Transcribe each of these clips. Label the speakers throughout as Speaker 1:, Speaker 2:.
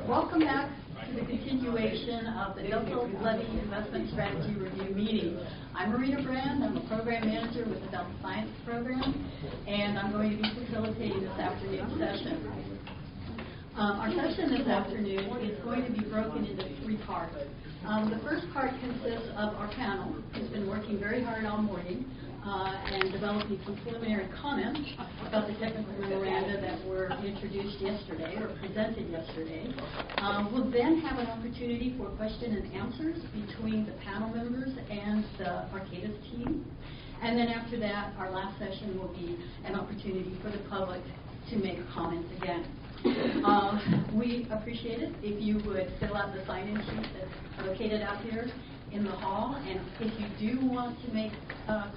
Speaker 1: Welcome back to the continuation of the Delta Levee Investment Strategy Review meeting. I'm Marina Brand. I'm a program manager with the Delta Science Program, and I'm going to be facilitating this afternoon session. Our session this afternoon is going to be broken into three parts. The first part consists of our panel, who's been working very hard all morning and developing some preliminary comments about the technical memoranda that were introduced yesterday or presented yesterday. We'll then have an opportunity for question and answers between the panel members and the ARCADIS team. And then after that, our last session will be an opportunity for the public to make comments again. We appreciate it if you would fill out the sign-in sheet that's located out here in the hall, and if you do want to make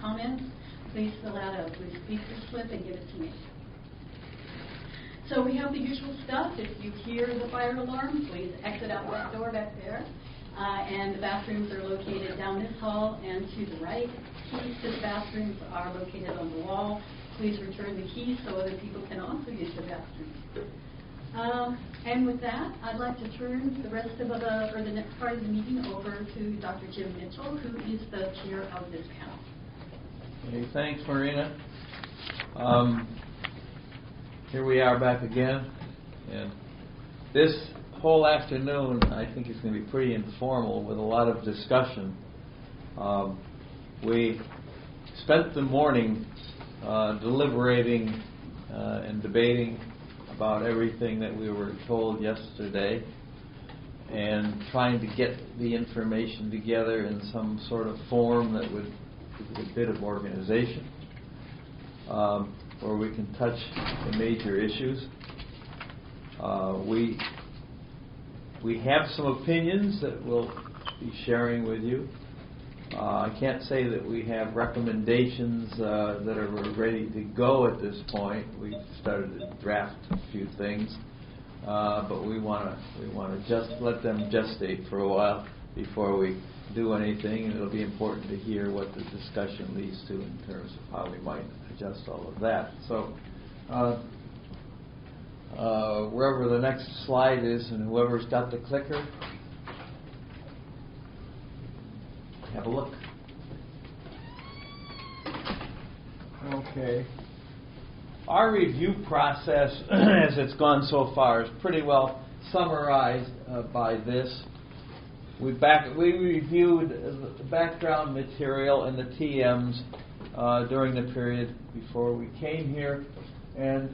Speaker 1: comments, please fill out a blue speaker slip and give it to me. So we have the usual stuff. If you hear the fire alarm, please exit out that door back there, and the bathrooms are located down this hall and to the right. Keys to the bathrooms are located on the wall. Please return the keys so other people can also use the bathrooms. And with that, I'd like to turn the rest of the next part of the meeting over to Dr. Jim Mitchell, who is the chair of this panel.
Speaker 2: Okay, thanks, Marina. Here we are back again, and this whole afternoon I think is going to be pretty informal with a lot of discussion. We spent the morning deliberating and debating about everything that we were told yesterday and trying to get the information together in some sort of form that would give a bit of organization, where we can touch the major issues. We have some opinions that we'll be sharing with you. I can't say that we have recommendations that are ready to go at this point. We've started to draft a few things, but we want to just let them gestate for a while before we do anything, and it'll be important to hear what the discussion leads to in terms of how we might adjust all of that. So wherever the next slide is, and whoever's got the clicker, have a look. Okay. Our review process, as it's gone so far, is pretty well summarized by this. We reviewed the background material and the TMs during the period before we came here, and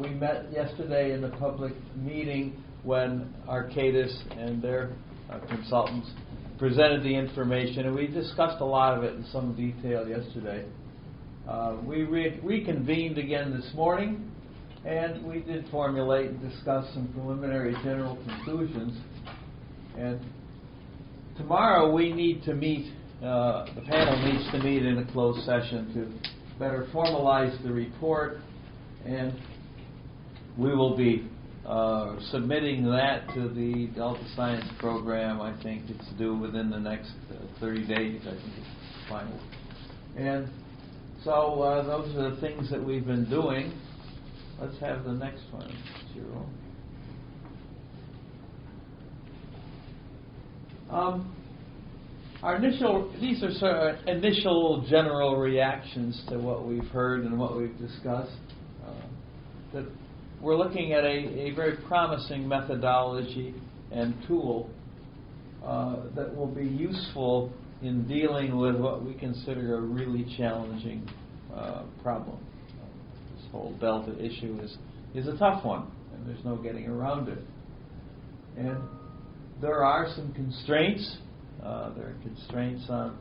Speaker 2: we met yesterday in the public meeting when ARCADIS and their consultants presented the information, and we discussed a lot of it in some detail yesterday. We reconvened again this morning, and we did formulate and discuss some preliminary general conclusions. And tomorrow we need to meet, the panel needs to meet in a closed session to better formalize the report, and we will be submitting that to the Delta Science Program. I think it's due within the next 30 days. I think it's final. And so those are the things that we've been doing. Let's have the next one, Zero. These are sort of initial general reactions to what we've heard and what we've discussed. That we're looking at a very promising methodology and tool that will be useful in dealing with what we consider a really challenging problem. This whole Delta issue is a tough one, and there's no getting around it. And there are some constraints. There are constraints on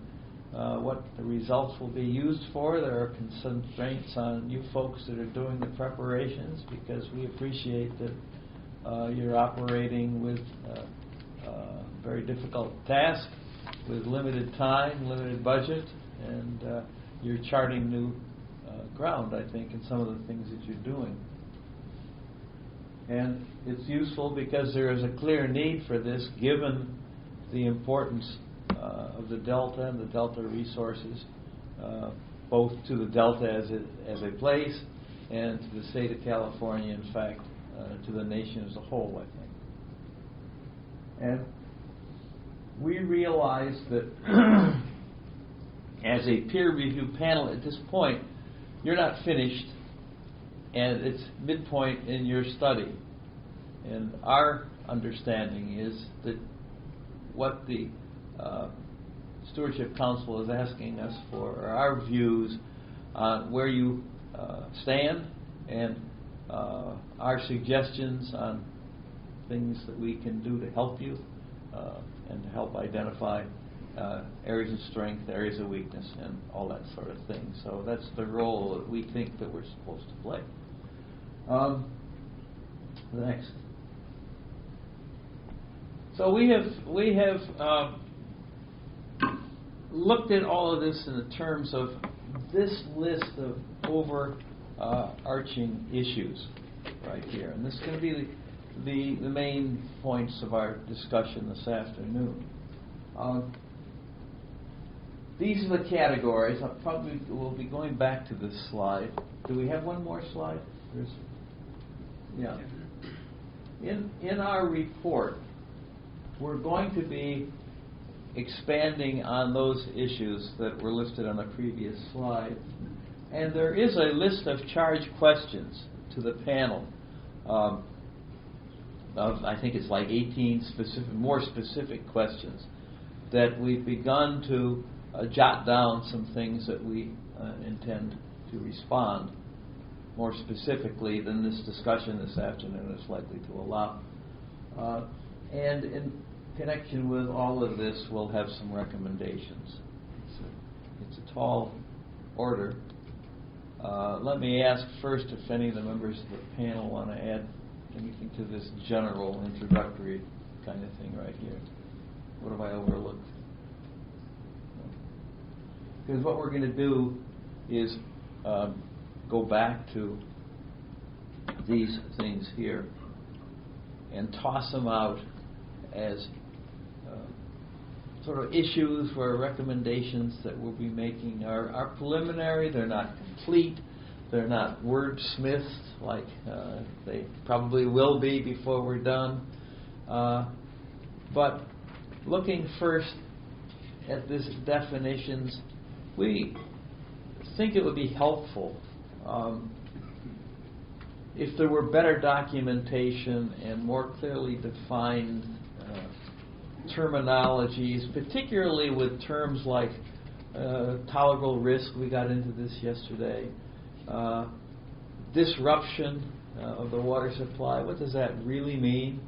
Speaker 2: what the results will be used for. There are constraints on you folks that are doing the preparations, because we appreciate that you're operating with a very difficult task, with limited time, limited budget, and you're charting new ground, I think, in some of the things that you're doing. And it's useful because there is a clear need for this, given the importance of the Delta and the Delta resources, both to the Delta as a place and to the state of California, in fact, to the nation as a whole, I think. And we realize that as a peer review panel at this point, you're not finished, and it's midpoint in your study. And our understanding is that what the Stewardship Council is asking us for are our views on where you stand, and our suggestions on things that we can do to help you and to help identify areas of strength, areas of weakness, and all that sort of thing. So that's the role that we think that we're supposed to play. Next. So we have looked at all of this in the terms of this list of overarching issues right here, and this is going to be the main points of our discussion this afternoon. These are the categories. I probably will be going back to this slide. Do we have one more slide? Yeah. In our report, we're going to be expanding on those issues that were listed on the previous slide. And there is a list of charge questions to the panel of, I think it's like 18 more specific questions that we've begun to jot down some things that we intend to respond more specifically than this discussion this afternoon is likely to allow. And in connection with all of this, we'll have some recommendations. It's a tall order. Let me ask first if any of the members of the panel want to add anything to this general introductory kind of thing right here. What have I overlooked? Because what we're going to do is go back to these things here and toss them out as sort of issues where recommendations that we'll be making are preliminary. They're not complete. They're not wordsmithed like they probably will be before we're done. But looking first at these definitions, we think it would be helpful if there were better documentation and more clearly defined terminologies, particularly with terms like tolerable risk. We got into this yesterday. Disruption of the water supply. What does that really mean?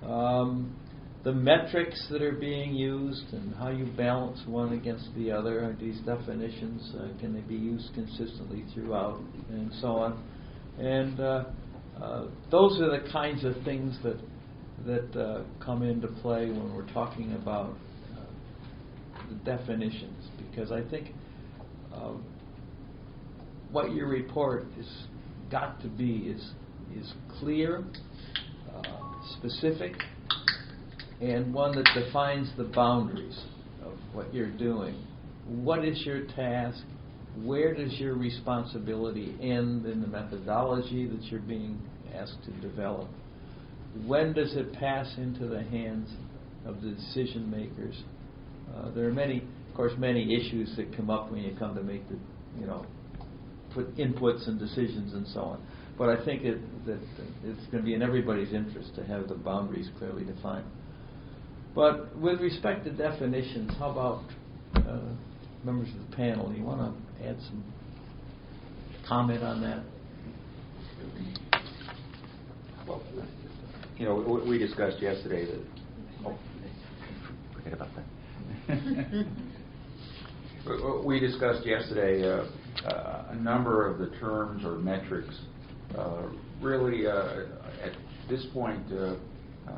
Speaker 2: The metrics that are being used and how you balance one against the other. Are these definitions, can they be used consistently throughout, and so on. And those are the kinds of things that come into play when we're talking about the definitions, because I think what your report has got to be is clear, specific, and one that defines the boundaries of what you're doing. What is your task? Where does your responsibility end in the methodology that you're being asked to develop? When does it pass into the hands of the decision makers? There are many issues that come up when you come to make put inputs and decisions and so on. But I think that it's going to be in everybody's interest to have the boundaries clearly defined. But with respect to definitions, how about members of the panel? Do you want to add some comment on that?
Speaker 3: Well, we discussed yesterday that. Oh, forget about that. We discussed yesterday a number of the terms or metrics. Really, at this point,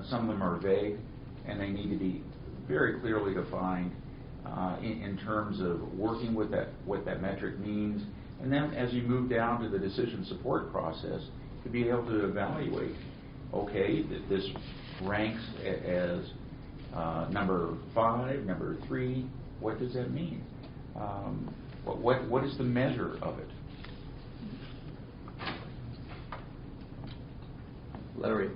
Speaker 3: some of them are vague, and they need to be very clearly defined in terms of working with what that metric means, and then as you move down to the decision support process, to be able to evaluate. Okay, this ranks as number 5, number 3. What does that mean? What is the measure of it?
Speaker 2: Larry.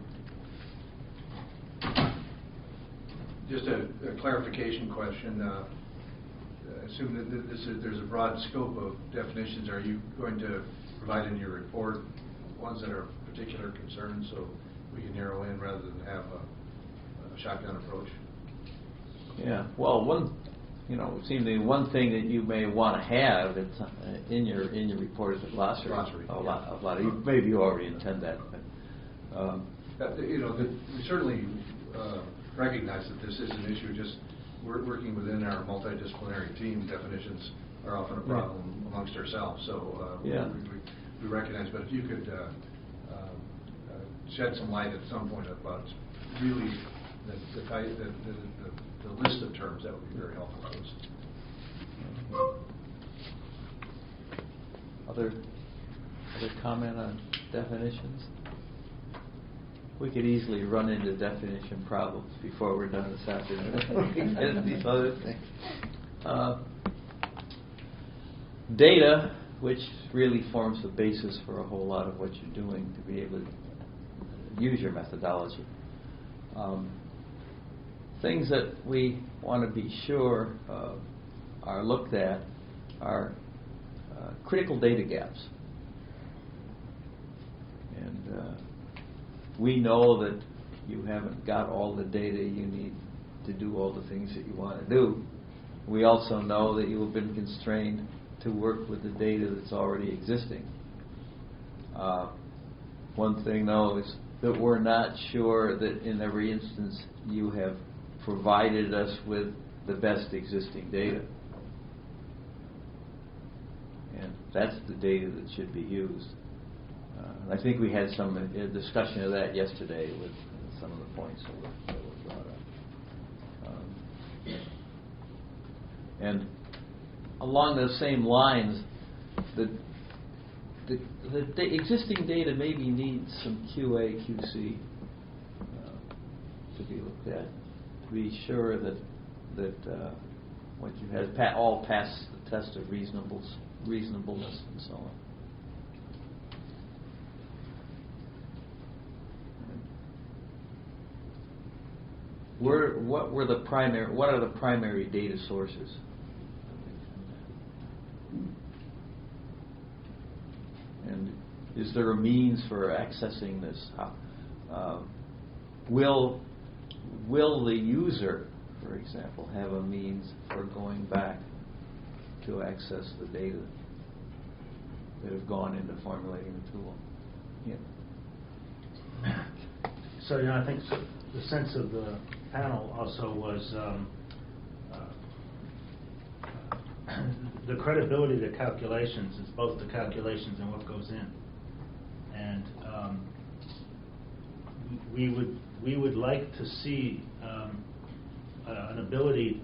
Speaker 4: Just a clarification question. I assume that there's a broad scope of definitions. Are you going to provide in your report ones that are of particular concern so we can narrow in rather than have a shotgun approach?
Speaker 2: Yeah. Well, it seems to me one thing that you may want to have that's in your report is a glossary. Maybe you already intend that. But,
Speaker 4: we certainly recognize that this is an issue. Just working within our multidisciplinary team, definitions are often a problem amongst ourselves. So we recognize. But if you could shed some light at some point about really the list of terms, that would be very helpful to us.
Speaker 2: Other comment on definitions? We could easily run into definition problems before we're done this afternoon. We can get into these other things. Data, which really forms the basis for a whole lot of what you're doing to be able to use your methodology. Things that we want to be sure are looked at are critical data gaps. And we know that you haven't got all the data you need to do all the things that you want to do. We also know that you have been constrained to work with the data that's already existing. One thing, though, is that we're not sure that in every instance you have provided us with the best existing data. And that's the data that should be used. I think we had some discussion of that yesterday with some of the points that were brought up. And along those same lines, the existing data maybe needs some QA, QC to be looked at, to be sure that what you have all pass the test of reasonableness and so on. What are the primary data sources? And is there a means for accessing this? Will the user, for example, have a means for going back to access the data that have gone into formulating the tool? Yeah.
Speaker 5: So, I think the sense of the panel also was the credibility of the calculations is both the calculations and what goes in. And we would like to see an ability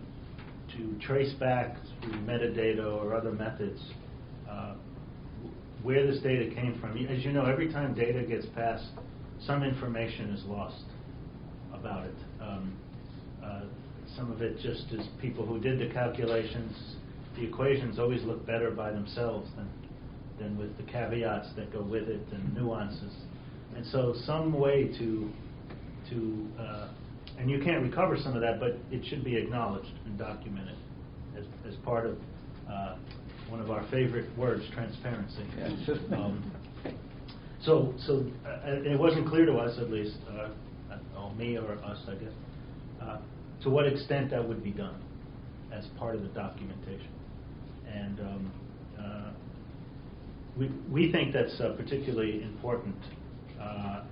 Speaker 5: to trace back through metadata or other methods where this data came from. As you know, every time data gets passed, some information is lost about it. Some of it just is people who did the calculations. The equations always look better by themselves than with the caveats that go with it and nuances. And so some way to and you can't recover some of that, but it should be acknowledged and documented as part of one of our favorite words, transparency. So it wasn't clear to us, at least, me or us, I guess, to what extent that would be done as part of the documentation. And we think that's particularly important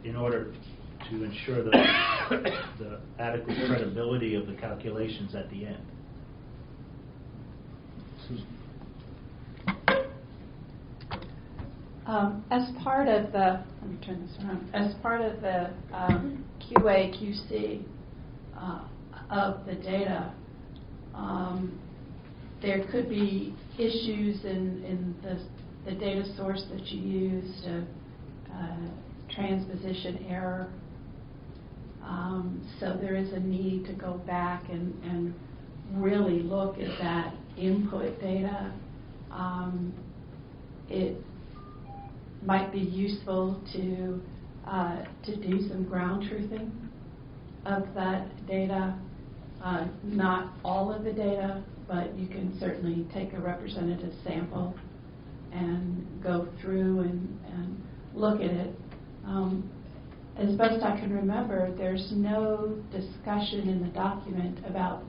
Speaker 5: in order to ensure the adequate credibility of the calculations at the end.
Speaker 6: As part of the, let me turn this around. As part of the QA QC of the data, there could be issues in the data source that you used, transposition error. So there is a need to go back and really look at that input data. It might be useful to do some ground truthing of that data Not all of the data, but you can certainly take a representative sample and go through and look at it. As best I can remember, there's no discussion in the document about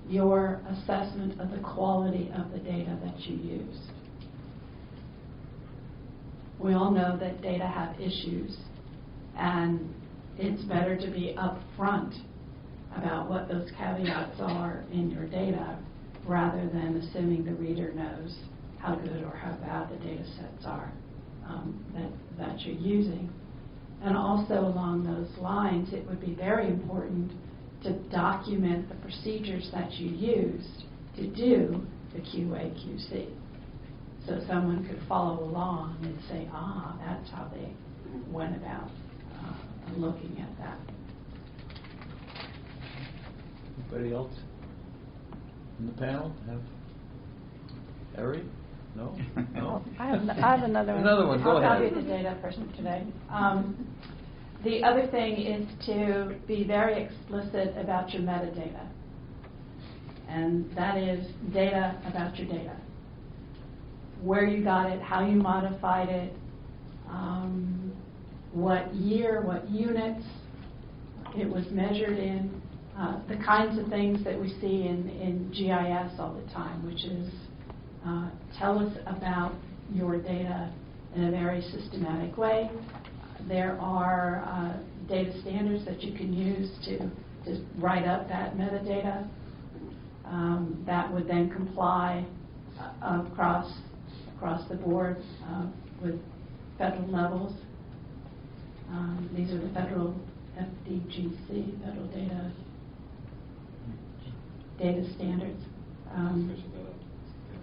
Speaker 6: your assessment of the quality of the data that you use. We all know that data have issues, and it's better to be upfront about what those caveats are in your data rather than assuming the reader knows how good or how bad the data sets are that you're using. And also along those lines, it would be very important to document the procedures that you used to do the QA/QC. So someone could follow along and say, that's how they went about looking at that.
Speaker 2: Anybody else in the panel have? Harry? No? No?
Speaker 6: I have another one.
Speaker 2: Another one, go ahead.
Speaker 6: I'll be the data person today. The other thing is to be very explicit about your metadata. And that is data about your data. Where you got it, how you modified it, what year, what units it was measured in, the kinds of things that we see in GIS all the time, which is tell us about your data in a very systematic way. There are data standards that you can use to write up that metadata that would then comply across the board with federal levels. These are the federal FDGC, federal data standards.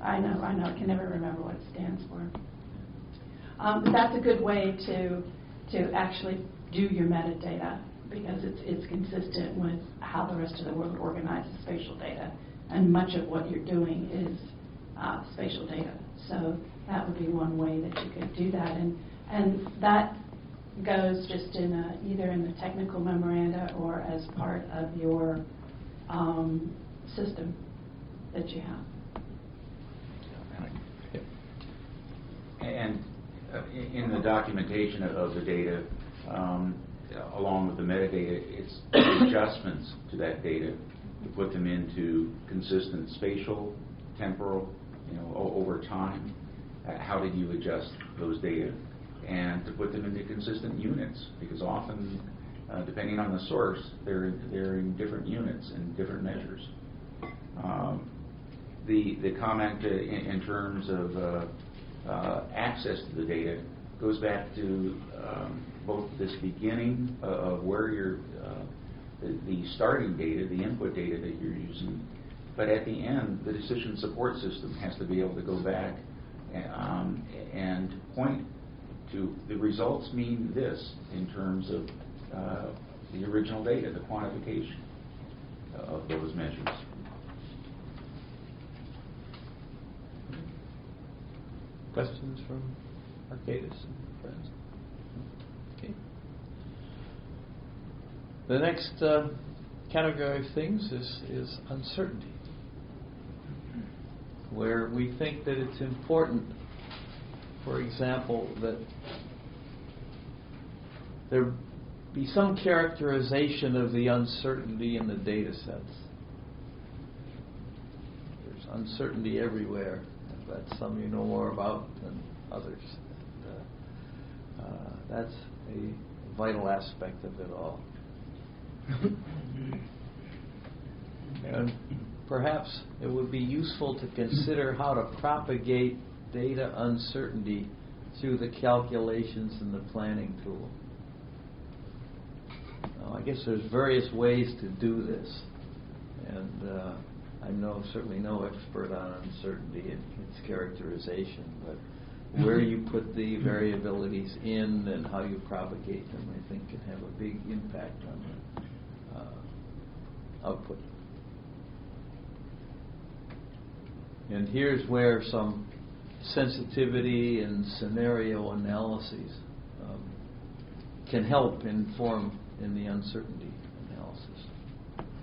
Speaker 6: I know, I can never remember what it stands for. But that's a good way to actually do your metadata, because it's consistent with how the rest of the world organizes spatial data, and much of what you're doing is spatial data. So that would be one way that you could do that, and that goes just in either in the technical memoranda or as part of your system that you have.
Speaker 3: And in the documentation of the data, along with the metadata, it's adjustments to that data to put them into consistent spatial, temporal, over time. How did you adjust those data? And to put them into consistent units, because often, depending on the source, they're in different units and different measures. The comment in terms of access to the data goes back to both this beginning of where you're, the starting data, the input data that you're using, but at the end, the decision support system has to be able to go back and point to the results mean this in terms of the original data, the quantification of those measures.
Speaker 2: Questions from ARCADIS and friends? Okay. The next category of things is uncertainty, where we think that it's important, for example, that there be some characterization of the uncertainty in the data sets. There's uncertainty everywhere. That's some you know more about than others. That's a vital aspect of it all. And perhaps it would be useful to consider how to propagate data uncertainty through the calculations in the planning tool. Now, I guess there's various ways to do this, and I'm certainly no expert on uncertainty and its characterization, but where you put the variabilities in and how you propagate them, I think, can have a big impact on the output. And here's where some sensitivity and scenario analyses can help inform in the uncertainty analysis.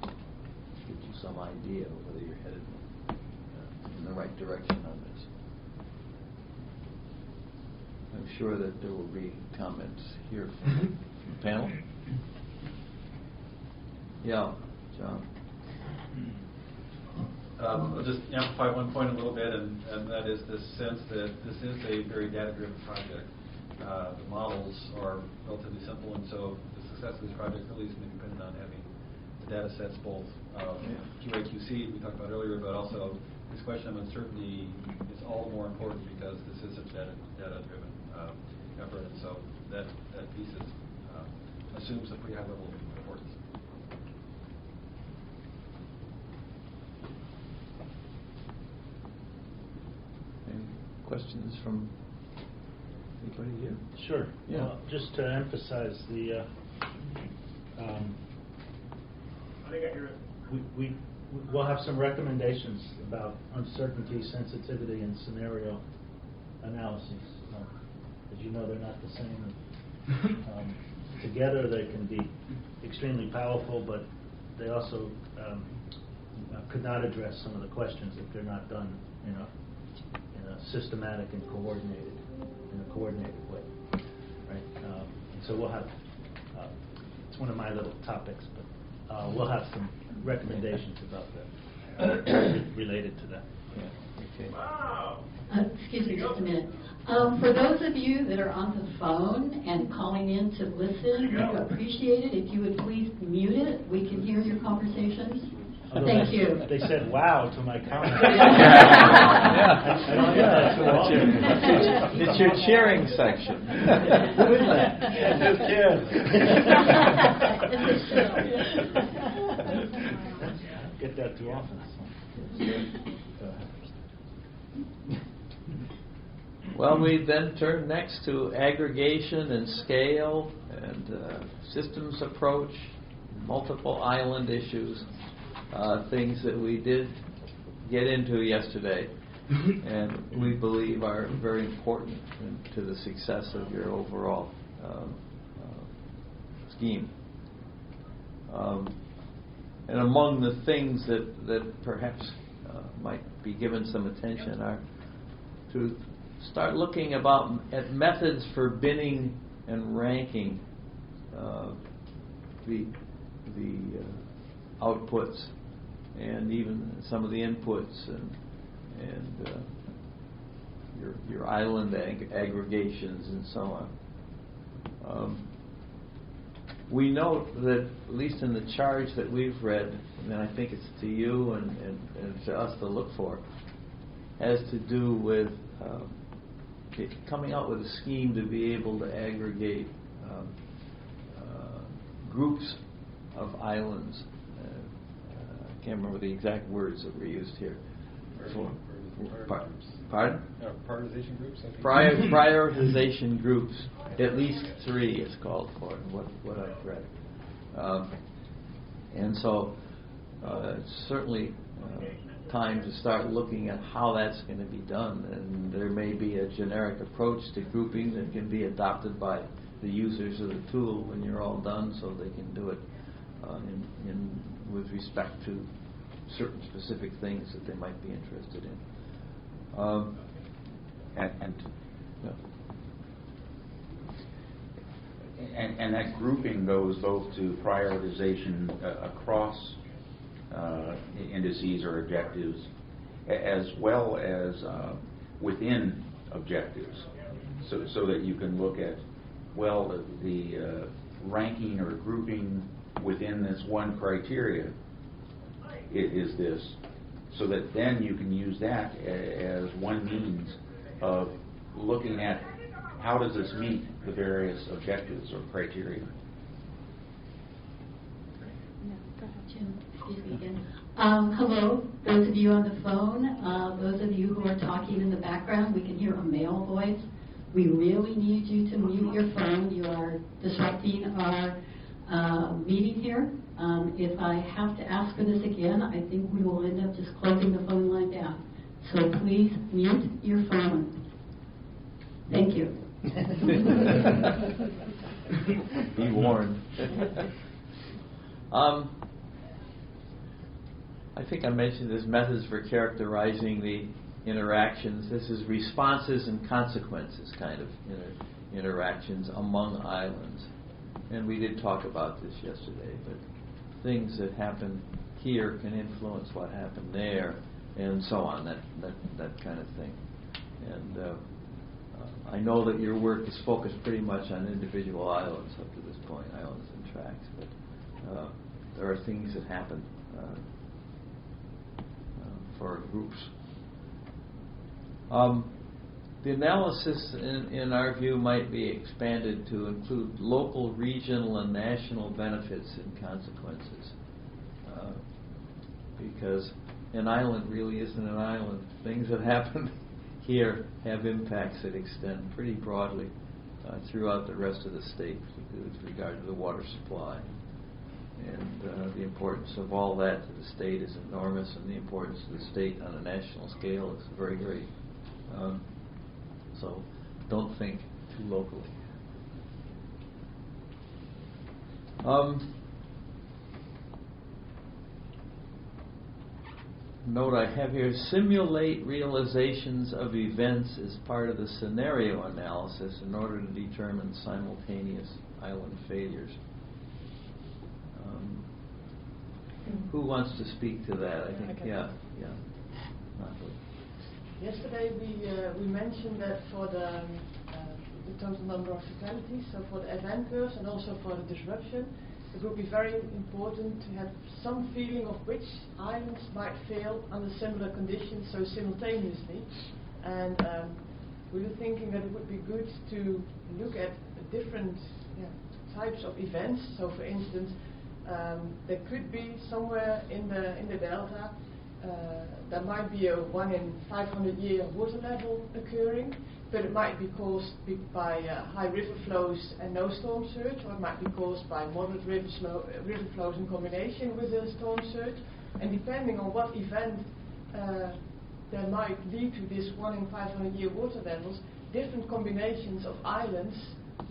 Speaker 2: Get you some idea whether you're headed in the right direction on this. I'm sure that there will be comments here from the panel. Yeah, John.
Speaker 7: I'll just amplify one point a little bit, and that is this sense that this is a very data-driven project. The models are relatively simple, and so the success of this project really is going to be dependent on having the data sets both QA, QC, we talked about earlier, but also this question of uncertainty is all the more important because this is a data-driven effort, and so that piece assumes a pretty high level of importance.
Speaker 2: Questions from anybody here?
Speaker 5: Sure.
Speaker 2: Yeah.
Speaker 5: Well, just to emphasize the, we'll have some recommendations about uncertainty, sensitivity, and scenario analyses. As you know, they're not the same. Together, they can be extremely powerful, but they also could not address some of the questions if they're not done in a systematic and coordinated way, right? So we'll have, it's one of my little topics, but we'll have some recommendations about that related to that.
Speaker 2: Yeah. Okay.
Speaker 8: Wow.
Speaker 1: Excuse me just a minute. For those of you that are on the phone and calling in to listen, we would appreciate it if you would please mute it. We can hear your conversations. Thank you.
Speaker 5: They said "wow" to my comment.
Speaker 2: Yeah.
Speaker 5: I don't get that too often.
Speaker 2: It's your cheering section.
Speaker 5: Who is that? Just kids. Get that too often.
Speaker 2: Well, we then turn next to aggregation and scale and systems approach, multiple island issues, things that we did get into yesterday and we believe are very important to the success of your overall scheme. And among the things that perhaps might be given some attention are to start looking at methods for binning and ranking the outputs and even some of the inputs and your island aggregations and so on. We note that, at least in the charge that we've read, and I think it's to you and to us to look for, has to do with coming out with a scheme to be able to aggregate groups of islands. I can't remember the exact words that were used here. Pardon?
Speaker 7: Prioritization groups, I think.
Speaker 2: Prioritization groups, at least 3 is called for, what I've read. And so it's certainly time to start looking at how that's going to be done. And there may be a generic approach to grouping that can be adopted by the users of the tool when you're all done, so they can do it with respect to certain specific things that they might be interested in.
Speaker 3: And that grouping goes both to prioritization across indices or objectives, as well as within objectives, so that you can look at, well, the ranking or grouping within this one criteria is this, so that then you can use that as one means of looking at how does this meet the various objectives or criteria.
Speaker 1: Jim, excuse me again. Hello, those of you on the phone, those of you who are talking in the background, we can hear a male voice. We really need you to mute your phone. You are disrupting our meeting here. If I have to ask for this again, I think we will end up just closing the phone line down. So please mute your phone. Thank you.
Speaker 2: Be warned. I think I mentioned this methods for characterizing the interactions. This is responses and consequences kind of interactions among islands. And we did talk about this yesterday, but things that happen here can influence what happened there, and so on, that kind of thing. And I know that your work is focused pretty much on individual islands up to this point, islands and tracts, but there are things that happen for groups. The analysis, in our view, might be expanded to include local, regional, and national benefits and consequences. Because an island really isn't an island. Things that happen here have impacts that extend pretty broadly throughout the rest of the state, particularly with regard to the water supply. And the importance of all that to the state is enormous, and the importance of the state on a national scale is very great. So don't think too locally. Note I have here, simulate realizations of events as part of the scenario analysis in order to determine simultaneous island failures. Who wants to speak to that? I think, yeah.
Speaker 8: Yesterday we mentioned that for the total number of fatalities, so for the event curves and also for the disruption, it would be very important to have some feeling of which islands might fail under similar conditions so simultaneously. And we were thinking that it would be good to look at different types of events. So for instance, there could be somewhere in the delta there might be a 1 in 500 year water level occurring, but it might be caused by high river flows and no storm surge, or it might be caused by moderate river flows in combination with a storm surge. And depending on what event there might lead to this 1 in 500 year water levels, different combinations of islands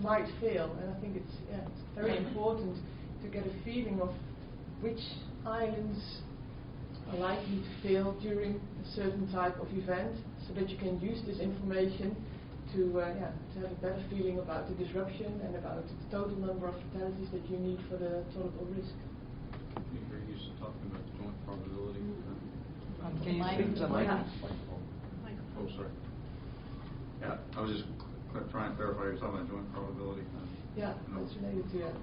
Speaker 8: might fail. And I think it's very important to get a feeling of which islands are likely to fail during a certain type of event, so that you can use this information to have a better feeling about the disruption and about the total number of fatalities that you need for the tolerable risk.
Speaker 7: You're used to talking about joint probability.
Speaker 2: Can you speak to the mic?
Speaker 7: Oh, sorry. Yeah, I was just trying to clarify, you're talking about joint probability.
Speaker 8: Yeah, that's related to that.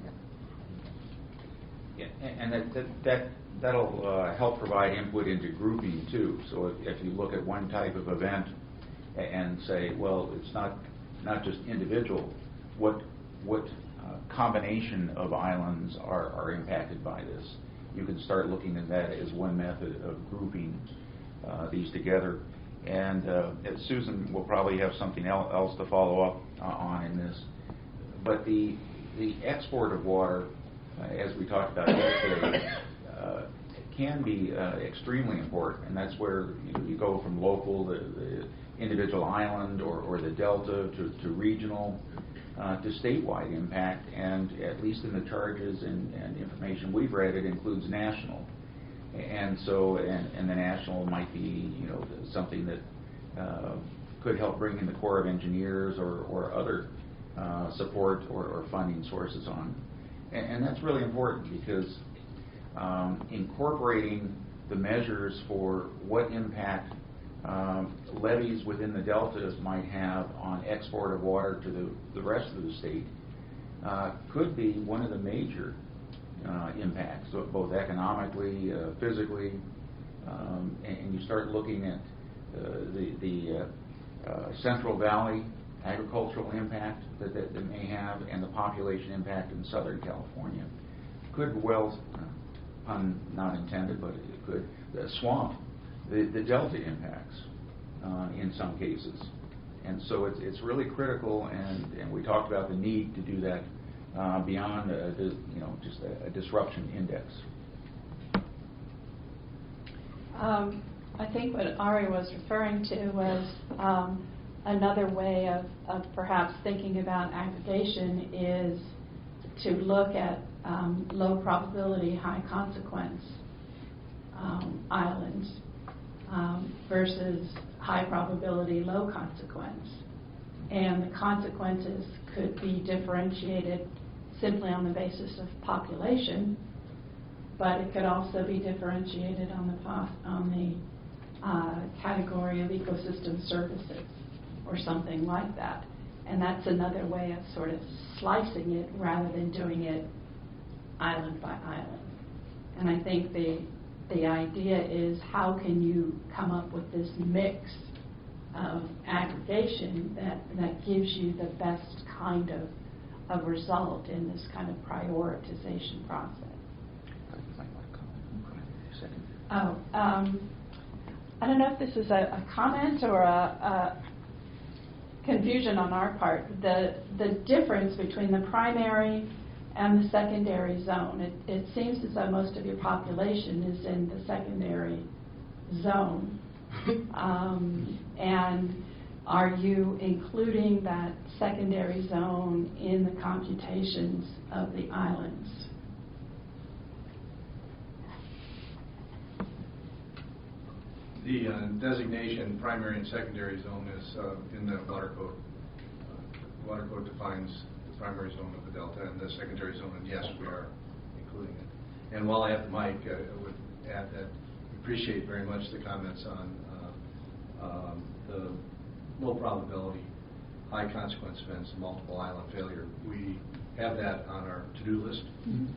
Speaker 3: Yeah, and that'll help provide input into grouping too. So if you look at one type of event and say, well, it's not just individual, what combination of islands are impacted by this? You can start looking at that as one method of grouping these together. And Susan will probably have something else to follow up on in this. But the export of water, as we talked about yesterday, can be extremely important, and that's where you go from local, the individual island, or the delta, to regional, to statewide impact, and at least in the charges and information we've read, it includes national. And so, and the national might be, something that could help bring in the Corps of Engineers or other support or funding sources on. And that's really important because incorporating the measures for what impact levees within the deltas might have on export of water to the rest of the state could be one of the major impacts, so both economically, physically, and you start looking at the Central Valley agricultural impact that may have, and the population impact in Southern California. Could well, pun not intended, but it could, swamp the delta impacts in some cases. And so it's really critical, and we talked about the need to do that beyond just a disruption index.
Speaker 6: I think what Ari was referring to was another way of perhaps thinking about aggregation is to look at low probability, high consequence versus high probability, low consequence. And the consequences could be differentiated simply on the basis of population, but it could also be differentiated on the category of ecosystem services or something like that. And that's another way of sort of slicing it rather than doing it island by island. And I think the idea is, how can you come up with this mix of aggregation that gives you the best kind of result in this kind of prioritization process. Oh, I don't know if this is a comment or a confusion on our part. The difference between the primary and the secondary zone, it seems as though most of your population is in the secondary zone. And are you including that secondary zone in the computations of the islands?
Speaker 4: The designation primary and secondary zone is in the water code. Water code defines the primary zone of the delta and the secondary zone, and yes, we are including it. And while I have the mic, I would add that we appreciate very much the comments on the low probability, high consequence events, multiple island failure. We have that on our to-do list, and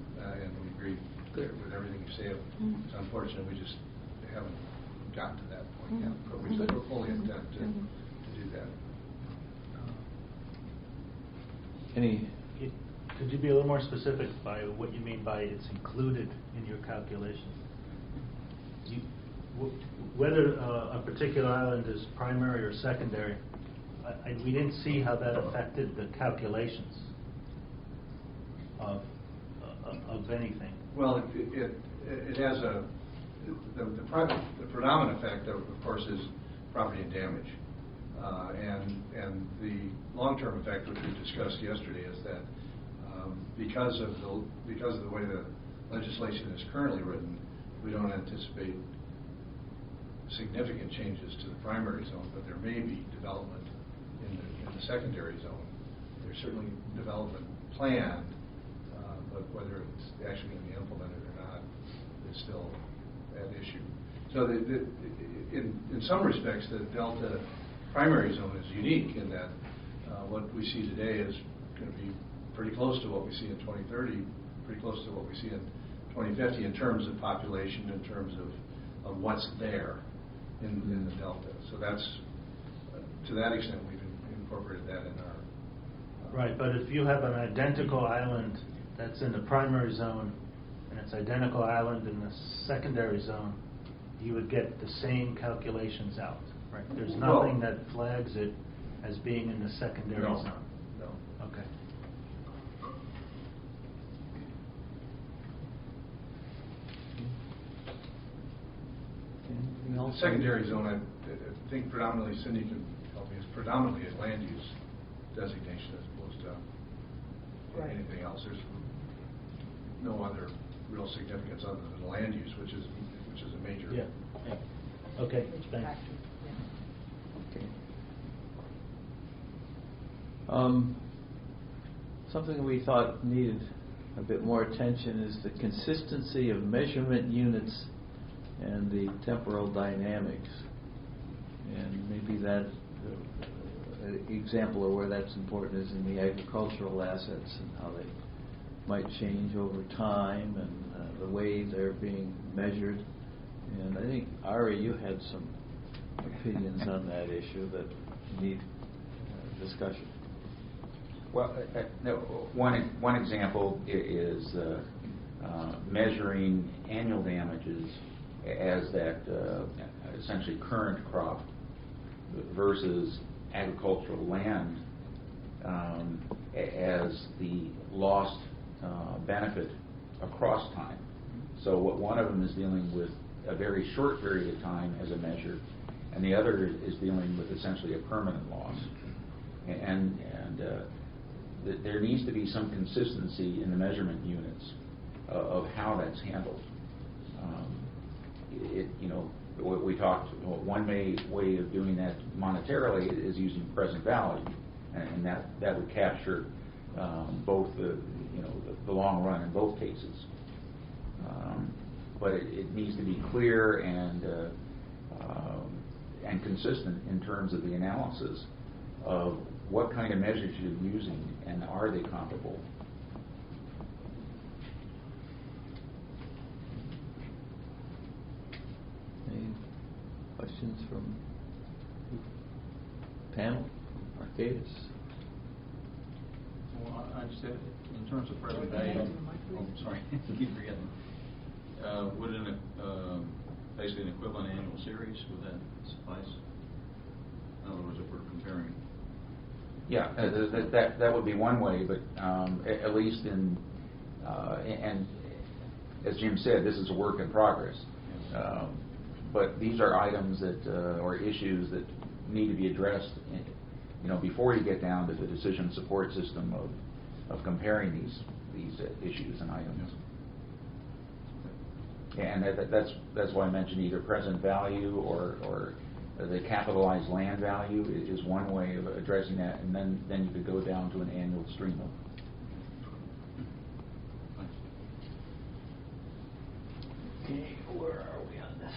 Speaker 4: we agree with everything you say. It's unfortunate we just haven't gotten to that point yet, but we fully intend to do that.
Speaker 5: Could you be a little more specific by what you mean by it's included in your calculations? Whether a particular island is primary or secondary, we didn't see how that affected the calculations of anything.
Speaker 4: Well, it has the predominant effect, of course, is property and damage, and the long-term effect, which we discussed yesterday, is that because of the way the legislation is currently written, we don't anticipate significant changes to the primary zone, but there may be development in the secondary zone. There's certainly development planned, but whether it's actually going to be implemented or not is still an issue. So in some respects, the Delta primary zone is unique in that what we see today is going to be pretty close to what we see in 2030, pretty close to what we see in 2050 in terms of population, in terms of what's there in the Delta. So that's, to that extent, we've incorporated that in our...
Speaker 5: Right, but if you have an identical island that's in the primary zone and it's identical island in the secondary zone, you would get the same calculations out, right? There's nothing that flags it as being in the secondary zone.
Speaker 4: No.
Speaker 5: Okay.
Speaker 4: The secondary zone, I think predominantly, Cindy can help me, is predominantly a land use designation as opposed to anything else. There's no other real significance other than land use, which is a major.
Speaker 5: Yeah. Okay. Thanks.
Speaker 2: Okay. Something we thought needed a bit more attention is the consistency of measurement units and the temporal dynamics. And maybe that example of where that's important is in the agricultural assets and how they might change over time and the way they're being measured. And I think, Ari, you had some opinions on that issue that need discussion.
Speaker 3: Well, one example is measuring annual damages as that essentially current crop versus agricultural land as the lost benefit across time. So one of them is dealing with a very short period of time as a measure, and the other is dealing with essentially a permanent loss. And there needs to be some consistency in the measurement units of how that's handled. we talked, one way of doing that monetarily is using present value, and that would capture both the long run in both cases. But it needs to be clear and consistent in terms of the analysis of what kind of measures you're using and are they comparable.
Speaker 2: Any questions from the panel? ARCADIS?
Speaker 9: Well, I just said, in terms of present value, sorry, keep forgetting. Would basically an equivalent annual series, would that suffice? In other words, if we're comparing.
Speaker 3: Yeah, that would be one way, but at least and as Jim said, this is a work in progress. But these are items that or issues that need to be addressed, before you get down to the decision support system of comparing these issues and items. And that's why I mentioned either present value or the capitalized land value is one way of addressing that, and then you could go down to an annual stream of.
Speaker 2: Okay, where are we on this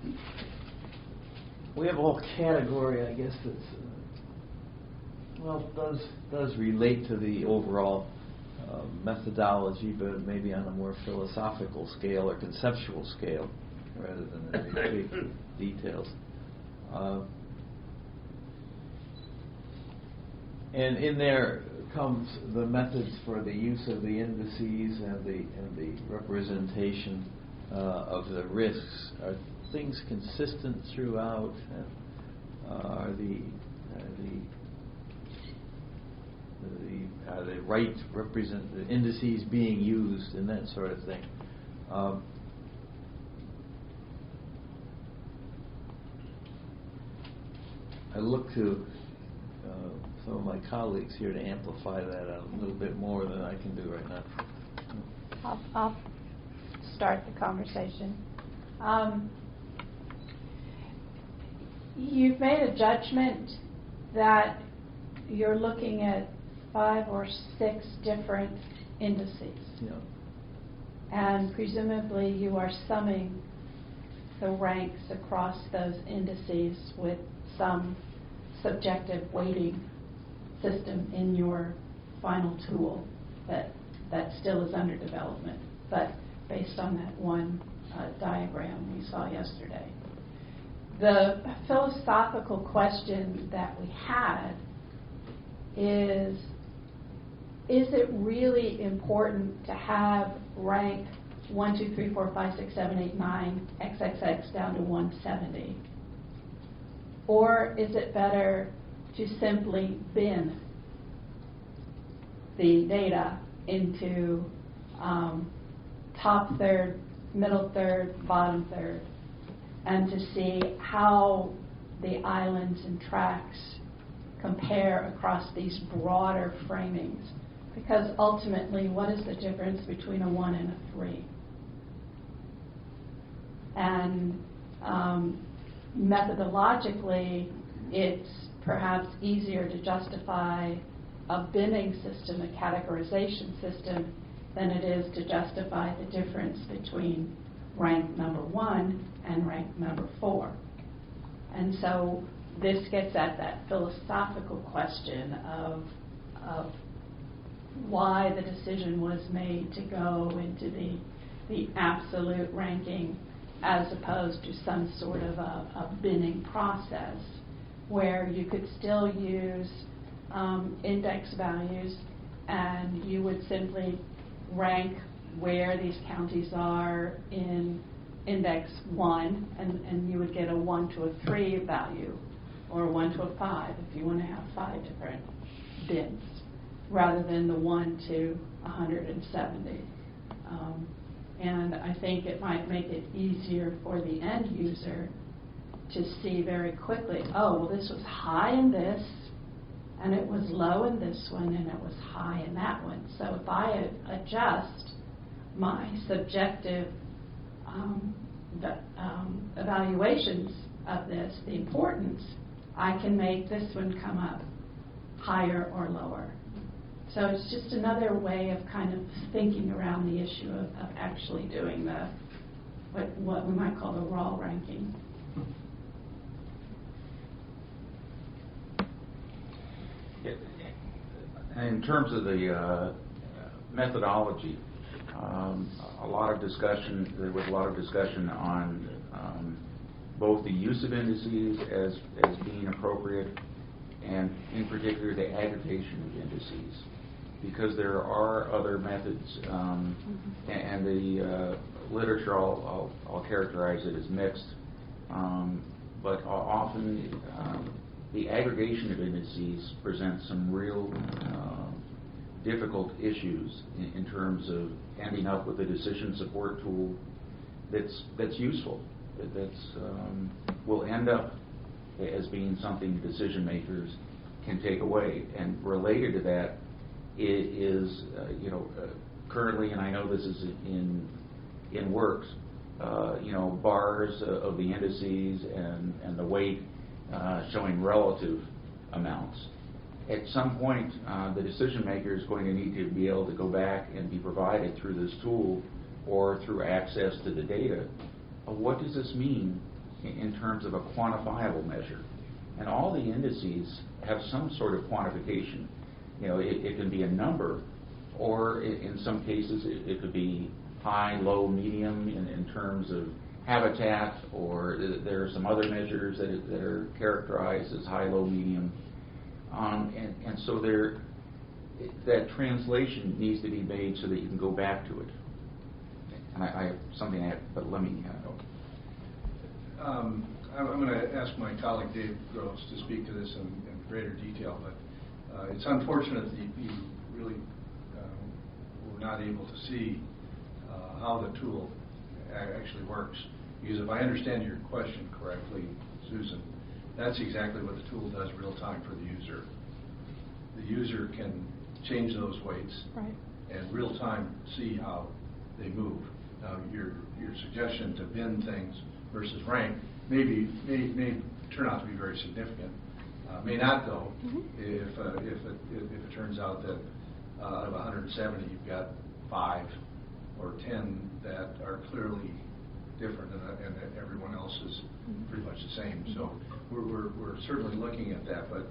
Speaker 2: thing? We have a whole category, I guess, that's does relate to the overall methodology, but maybe on a more philosophical scale or conceptual scale rather than the big details. And in there comes the methods for the use of the indices and the representation of the risks. Are things consistent throughout? Are the right the indices being used and that sort of thing? I look to some of my colleagues here to amplify that a little bit more than I can do right now.
Speaker 6: I'll start the conversation. You've made a judgment that you're looking at 5 or 6 different indices.
Speaker 2: Yeah.
Speaker 6: And presumably you are summing the ranks across those indices with some subjective weighting system in your final tool that still is under development, but based on that one diagram we saw yesterday. The philosophical question that we had is it really important to have rank 1, 2, 3, 4, 5, 6, 7, 8, 9, XXX down to 170? Or is it better to simply bin the data into top third, middle third, bottom third, and to see how the islands and tracks compare across these broader framings? Because ultimately, what is the difference between a 1 and a 3? And methodologically, it's perhaps easier to justify a binning system, a categorization system, than it is to justify the difference between rank number 1 and rank number 4. And so this gets at that philosophical question of why the decision was made to go into the absolute ranking as opposed to some sort of a binning process where you could still use index values and you would simply rank where these counties are in index 1 and you would get a 1 to a 3 value or a 1 to a 5 if you want to have 5 different bins rather than the 1 to 170. And I think it might make it easier for the end user to see very quickly, oh, well, this was high in this, and it was low in this one, and it was high in that one. So if I adjust my subjective evaluations of this, the importance, I can make this one come up higher or lower. So it's just another way of kind of thinking around the issue of actually doing the, what we might call the raw ranking.
Speaker 3: In terms of the methodology, a lot of discussion. There was a lot of discussion on both the use of indices as being appropriate, and in particular the aggregation of indices, because there are other methods, and the literature I'll characterize it as mixed, but often the aggregation of indices presents some real difficult issues in terms of ending up with a decision support tool that's useful, that's will end up as being something decision makers can take away. And related to that is currently, and I know this is in works, bars of the indices and the weight showing relative amounts. At some point, the decision maker is going to need to be able to go back and be provided through this tool or through access to the data. What does this mean in terms of a quantifiable measure? And all the indices have some sort of quantification. It can be a number, or in some cases it could be high, low, medium in terms of habitat, or there are some other measures that are characterized as high, low, medium. And so that translation needs to be made so that you can go back to it. And I have something to add, but let me
Speaker 4: I'm going to ask my colleague Dave Gross to speak to this in greater detail, but it's unfortunate that you really were not able to see how the tool actually works. Because if I understand your question correctly, Susan, that's exactly what the tool does real time for the user. The user can change those weights and real time see how they move. Now, your suggestion to bin things versus rank may turn out to be very significant. May not, though, if it turns out that out of 170 you've got 5 or 10 that are clearly different, and that everyone else is pretty much the same. So we're certainly looking at that. But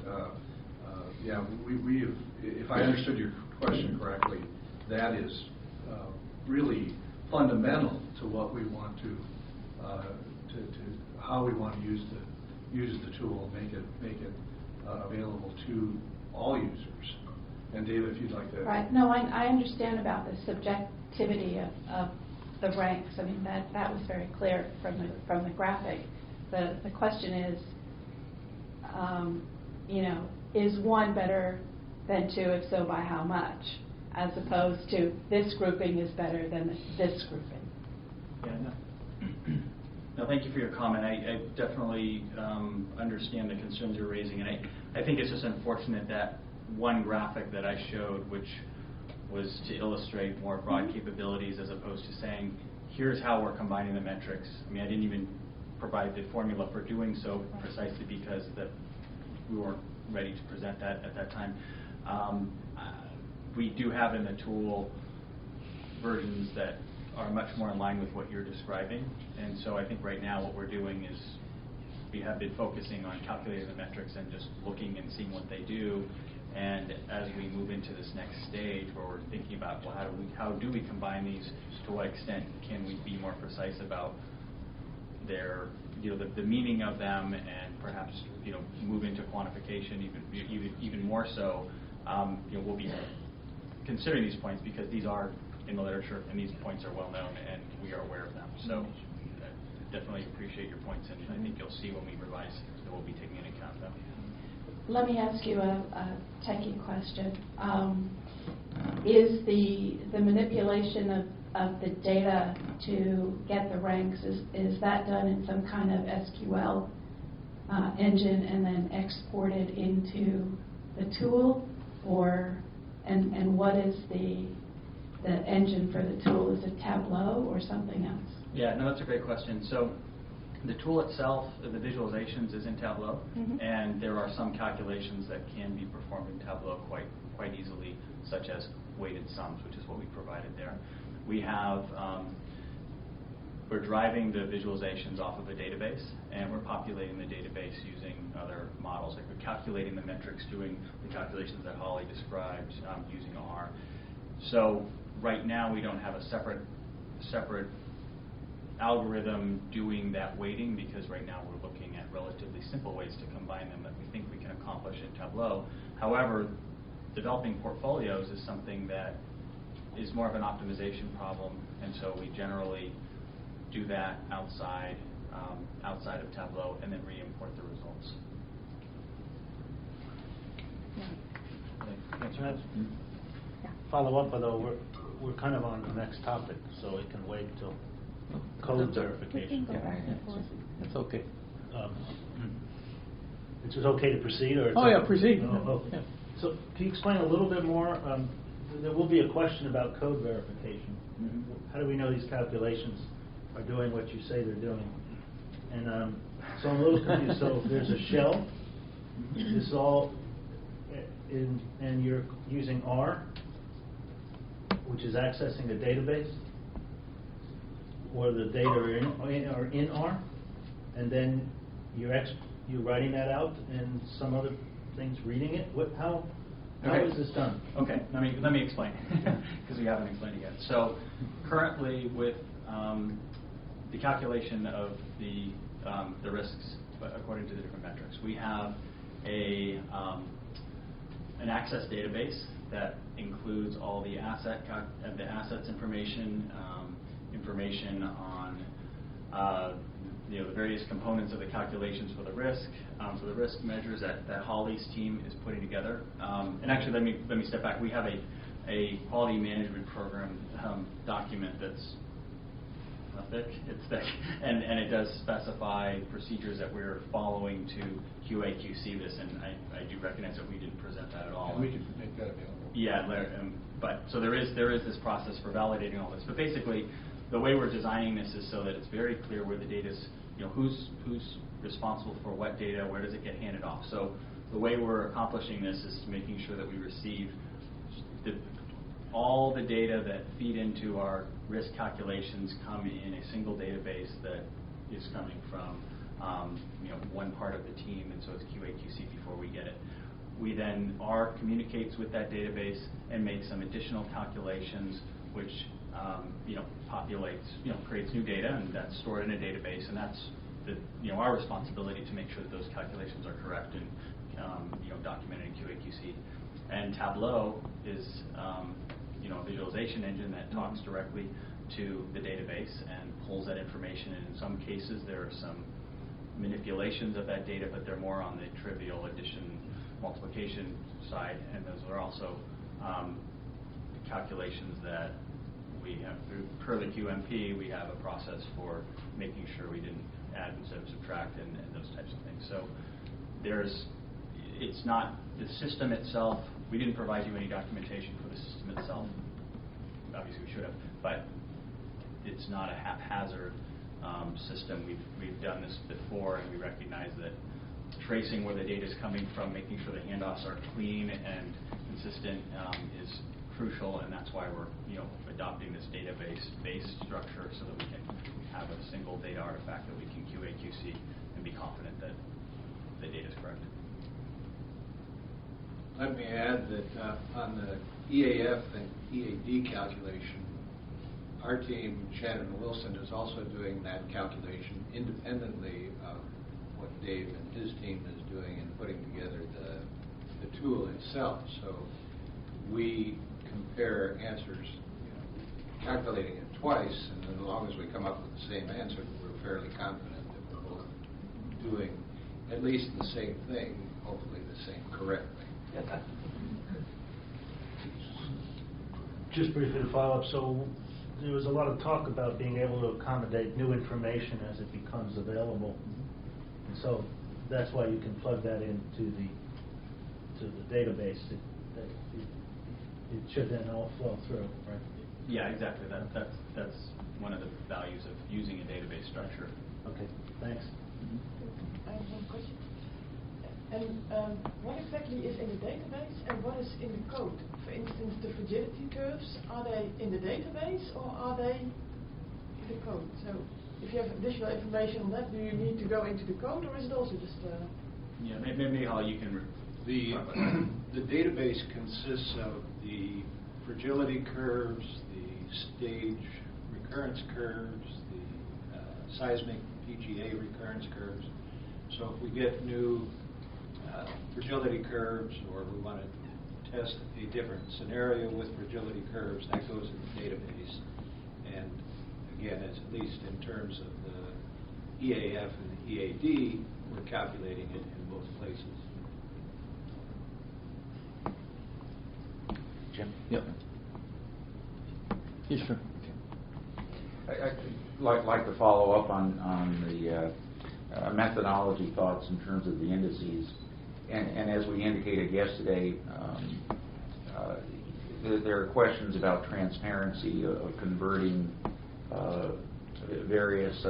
Speaker 4: yeah, we have, if I understood your question correctly, that is really fundamental to what we want to how we want to use the tool, make it available to all users. And David, if you'd like to.
Speaker 6: Right. No, I understand about the subjectivity of the ranks. I mean, that was very clear from the graphic. The question is, is one better than two? If so, by how much? As opposed to this grouping is better than this grouping.
Speaker 10: Yeah. No, thank you for your comment. I definitely understand the concerns you're raising, and I think it's just unfortunate that one graphic that I showed, which was to illustrate more broad capabilities as opposed to saying, here's how we're combining the metrics. I mean, I didn't even provide the formula for doing so precisely because we weren't ready to present that at that time. We do have in the tool versions that are much more in line with what you're describing, and so I think right now what we're doing is we have been focusing on calculating the metrics and just looking and seeing what they do. And as we move into this next stage where we're thinking about, well, how do we combine these? To what extent can we be more precise about their, the meaning of them, and perhaps move into quantification even more so. We'll be considering these points because these are in the literature and these points are well known and we are aware of them. So I definitely appreciate your points, and I think you'll see when we revise that we'll be taking into account them.
Speaker 6: Let me ask you a techie question. Is the manipulation of the data to get the ranks, is that done in some kind of SQL engine and then exported into the tool, or and what is the the engine for the tool? Is it Tableau or something else?
Speaker 10: Yeah, no, that's a great question. So the tool itself, the visualizations, is in Tableau, and there are some calculations that can be performed in Tableau quite easily, such as weighted sums, which is what we provided there. We have we're driving the visualizations off of a database, and we're populating the database using other models. Like we're calculating the metrics, doing the calculations that Holly described using R. So right now we don't have a separate algorithm doing that weighting, because right now we're looking at relatively simple ways to combine them that we think we can accomplish in Tableau. However, developing portfolios is something that is more of an optimization problem, and so we generally do that outside of Tableau and then re-import the results.
Speaker 5: Follow up, although we're kind of on the next topic, so it can wait till code verification.
Speaker 2: That's okay.
Speaker 5: It's just okay to proceed, or?
Speaker 2: Oh, yeah, proceed.
Speaker 5: Yeah. So can you explain a little bit more? There will be a question about code verification. How do we know these calculations are doing what you say they're doing? And so I'm a little confused. So there's a shell. This is all and you're using R, which is accessing a database, or the data are in R, and then you're writing that out, and some other things reading it. How is this done?
Speaker 10: Okay, let me explain, because we haven't explained it yet. So currently, with the calculation of the risks according to the different metrics, we have an access database that includes all the assets information, information on the various components of the calculations for the risk measures that Holly's team is putting together. And actually, let me step back. We have a quality management program document that's not thick. It's thick, and it does specify procedures that we're following to QA/QC this. And I do recognize that we didn't present that at all.
Speaker 4: And we can make that available.
Speaker 10: Yeah, but so there is this process for validating all this. But basically, the way we're designing this is so that it's very clear where the data's, who's responsible for what data, where does it get handed off. So the way we're accomplishing this is making sure that we receive all the data that feed into our risk calculations come in a single database that is coming from one part of the team, and so it's QA/QC before we get it. We then communicates with that database and makes some additional calculations, which populates, creates new data, and that's stored in a database, and that's our responsibility to make sure that those calculations are correct and documented in QA/QC. And Tableau is a visualization engine that talks directly to the database and pulls that information. And in some cases, there are some manipulations of that data, but they're more on the trivial addition multiplication side, and those are also calculations that we have per the QMP. We have a process for making sure we didn't add instead of subtract and those types of things. So it's not the system itself. We didn't provide you any documentation for the system itself. Obviously we should have, but it's not a haphazard system. We've done this before, and we recognize that tracing where the data is coming from, making sure the handoffs are clean and consistent is crucial, and that's why we're adopting this database-based structure so that we can have a single data artifact that we can QA/QC and be confident that the data is correct.
Speaker 4: Let me add that on the EAF and EAD calculation, our team, Shannon and Wilson, is also doing that calculation independently of what Dave and his team is doing in putting together the tool itself. So we compare answers, calculating it twice, and as long as we come up with the same answer, we're fairly confident that we're both doing at least the same thing, hopefully the same correct thing.
Speaker 5: Just briefly to follow up, so there was a lot of talk about being able to accommodate new information as it becomes available, and so that's why you can plug that into the database. it should then all flow through, right?
Speaker 10: Yeah, exactly. That's one of the values of using a database structure.
Speaker 5: Okay, thanks.
Speaker 8: I have one question. And what exactly is in the database and what is in the code? For instance, the fragility curves, are they in the database or are they in the code? So if you have additional information on that, do you need to go into the code or is it also just...
Speaker 10: Yeah, maybe how you can...
Speaker 11: The database consists of the fragility curves, the stage recurrence curves, the seismic PGA recurrence curves. So if we get new fragility curves or we want to test a different scenario with fragility curves, that goes in the database. And again, it's at least in terms of the EAF and the EAD, we're calculating it in both places.
Speaker 3: Jim?
Speaker 2: Yep. Yeah, sure.
Speaker 3: I'd like to follow up on the methodology thoughts in terms of the indices. And as we indicated yesterday, there are questions about transparency of converting various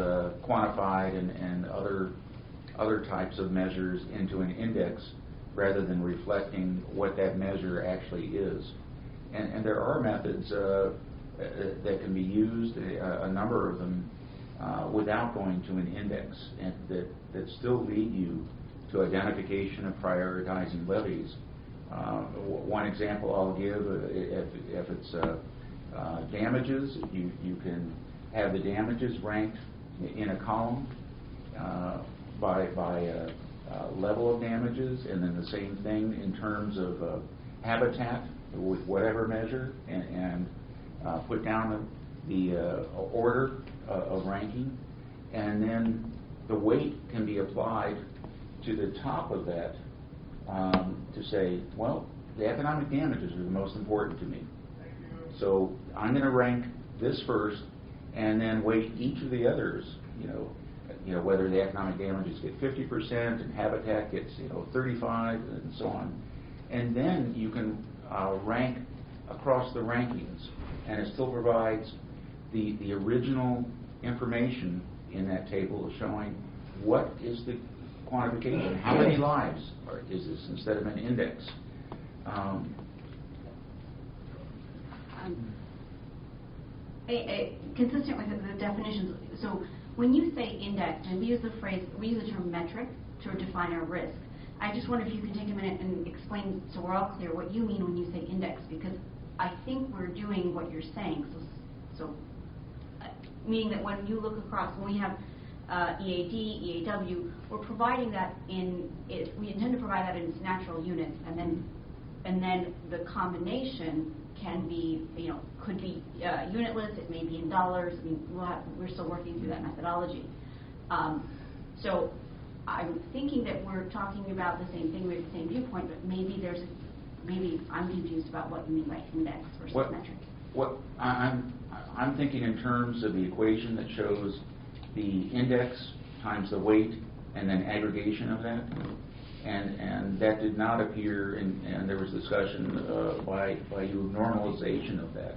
Speaker 3: quantified and other types of measures into an index rather than reflecting what that measure actually is. And there are methods that can be used, a number of them, without going to an index, and that still lead you to identification of prioritizing levees. One example I'll give, if it's damages, you can have the damages ranked in a column by level of damages, and then the same thing in terms of habitat with whatever measure, and put down the order of ranking, and then the weight can be applied to the top of that to say, well, the economic damages are the most important to me. So I'm going to rank this first, and then weight each of the others. Whether the economic damages get 50% and habitat gets 35 and so on, and then you can rank across the rankings, and it still provides the original information in that table showing what is the quantification, how many lives is this instead of an index.
Speaker 12: Consistent with the definitions, so when you say index, and we use the term metric to define our risk. I just wonder if you can take a minute and explain so we're all clear what you mean when you say index, because I think we're doing what you're saying. So meaning that when you look across, when we have EAD, EAW, we're providing that we intend to provide that in its natural units, and then the combination can be, could be unitless, it may be in dollars. I mean, we're still working through that methodology. So I'm thinking that we're talking about the same thing, we have the same viewpoint, but maybe I'm confused about what you mean by index versus metric.
Speaker 3: I'm thinking in terms of the equation that shows the index times the weight and then aggregation of that. And that did not appear, and there was discussion by you, normalization of that.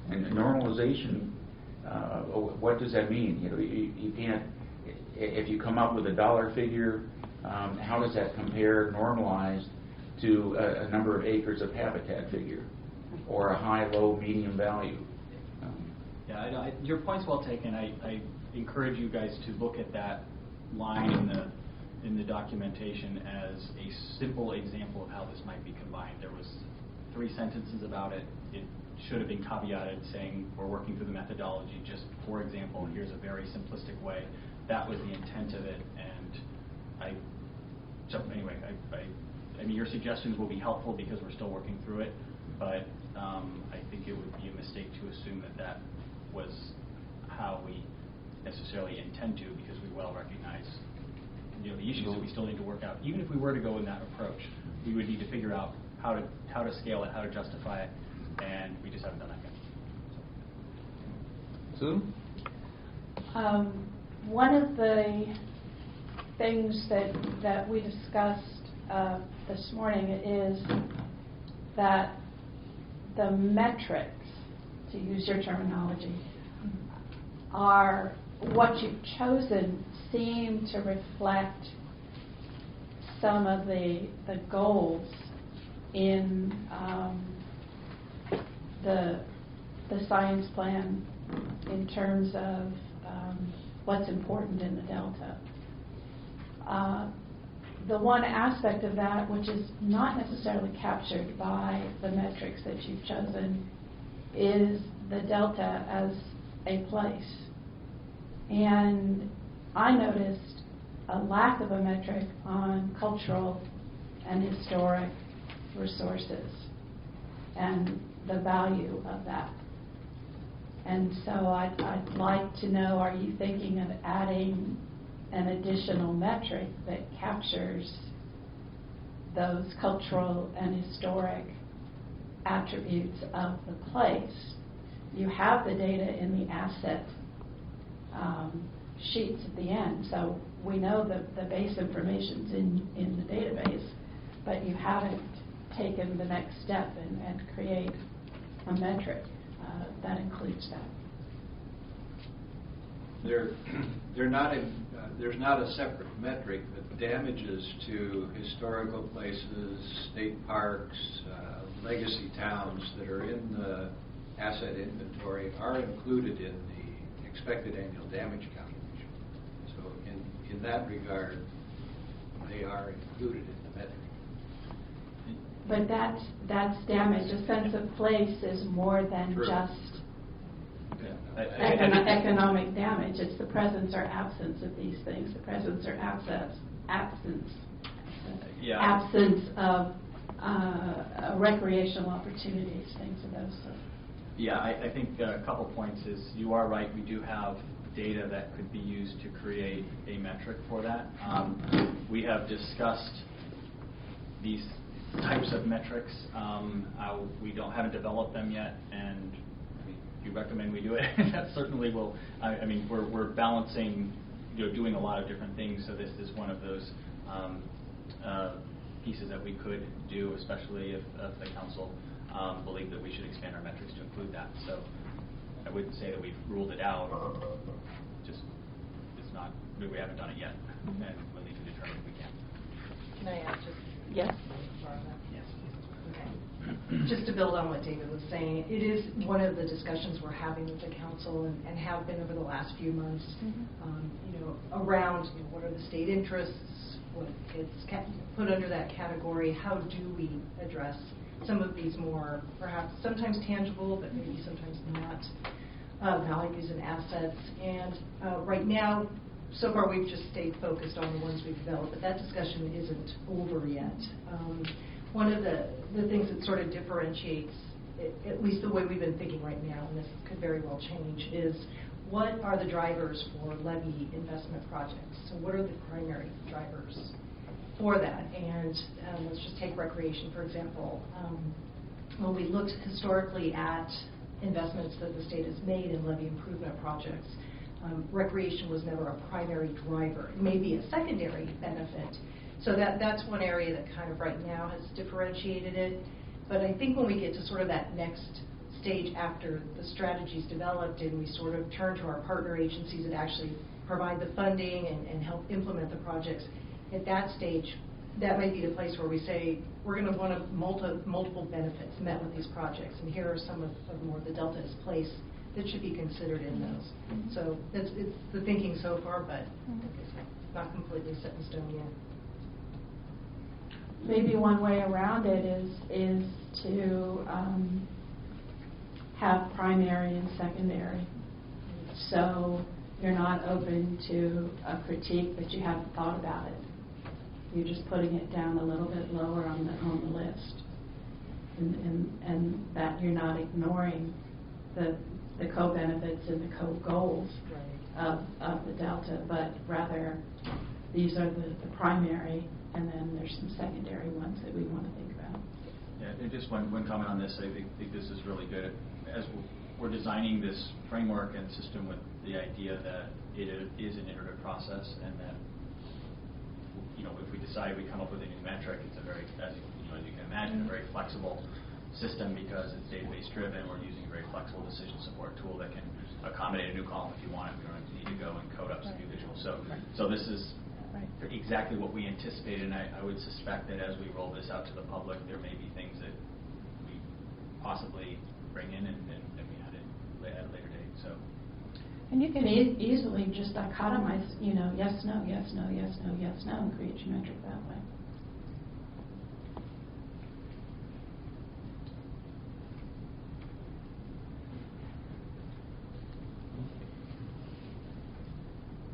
Speaker 3: And normalization, what does that mean? You can't, if you come up with a dollar figure, how does that compare normalized to a number of acres of habitat figure, or a high, low, medium value?
Speaker 10: Yeah, your point's well taken. I encourage you guys to look at that line in the documentation as a simple example of how this might be combined. There was 3 sentences about it. It should have been caveated saying we're working through the methodology. Just for example, here's a very simplistic way. That was the intent of it, and I mean your suggestions will be helpful because we're still working through it, but I think it would be a mistake to assume that was how we necessarily intend to, because we well recognize the issues that we still need to work out. Even if we were to go in that approach, we would need to figure out how to scale it, how to justify it, and we just haven't done that yet.
Speaker 2: Sue?
Speaker 6: One of the things that we discussed this morning is that the metrics, to use your terminology, are what you've chosen seem to reflect some of the goals in the science plan in terms of what's important in the Delta. The one aspect of that which is not necessarily captured by the metrics that you've chosen is the Delta as a place. And I noticed a lack of a metric on cultural and historic resources and the value of that. And so I'd like to know, are you thinking of adding an additional metric that captures those cultural and historic attributes of the place? You have the data in the asset sheets at the end, so we know the base information's in the database, but you haven't taken the next step and create a metric that includes that.
Speaker 11: There's not a separate metric, but damages to historical places, state parks, legacy towns that are in the asset inventory are included in the expected annual damage calculation. So in that regard, they are included in the metric.
Speaker 6: But that's damage. A sense of place is more than
Speaker 11: True.
Speaker 6: just economic damage. It's the presence or absence of these things. The presence or absence of recreational opportunities, things of those sorts.
Speaker 10: Yeah, I think a couple points is you are right. We do have data that could be used to create a metric for that. We have discussed these types of metrics. We haven't developed them yet, and if you recommend we do it, that certainly will. I mean, we're balancing, doing a lot of different things. So this is one of those pieces that we could do, especially if the council believe that we should expand our metrics to include that. So I wouldn't say that we've ruled it out. Just it's not. We haven't done it yet, and we'll need to determine if we can.
Speaker 13: Can I ask just?
Speaker 6: Yes.
Speaker 10: Yes.
Speaker 13: Okay. Just to build on what David was saying, it is one of the discussions we're having with the council and have been over the last few months. Around what are the state interests, what gets put under that category, how do we address some of these more perhaps sometimes tangible but maybe sometimes not values and assets. And right now, so far we've just stayed focused on the ones we've developed, but that discussion isn't over yet. One of the things that sort of differentiates, at least the way we've been thinking right now, and this could very well change, is what are the drivers for levee investment projects? So what are the primary drivers for that? And let's just take recreation, for example. When we looked historically at investments that the state has made in levee improvement projects, recreation was never a primary driver. It may be a secondary benefit. So that's one area that kind of right now has differentiated it. But I think when we get to sort of that next stage after the strategy's developed and we sort of turn to our partner agencies that actually provide the funding and help implement the projects, at that stage, that might be the place where we say, we're going to want multiple benefits met with these projects, and here are some of more the Delta's place that should be considered in those. So it's the thinking so far, but it's not completely set in stone yet.
Speaker 6: Maybe one way around it is to have primary and secondary. So you're not open to a critique, but you haven't thought about it. You're just putting it down a little bit lower on the list, and that you're not ignoring the co-benefits and the co-goals of the Delta, but rather these are the primary, and then there's some secondary ones that we want to think about.
Speaker 10: Yeah, and just one comment on this. I think this is really good. As we're designing this framework and system with the idea that it is an iterative process, and that if we decide we come up with a new metric, it's a very, as you can imagine, a very flexible system because it's database driven. We're using a very flexible decision support tool that can accommodate a new column if you want it. We don't need to go and code up some new visuals. So this is exactly what we anticipated, and I would suspect that as we roll this out to the public, there may be things that we possibly bring in and we add it at a later date. So.
Speaker 6: And you can easily just dichotomize, yes, no, yes, no, yes, no, yes, no, and create your metric that way.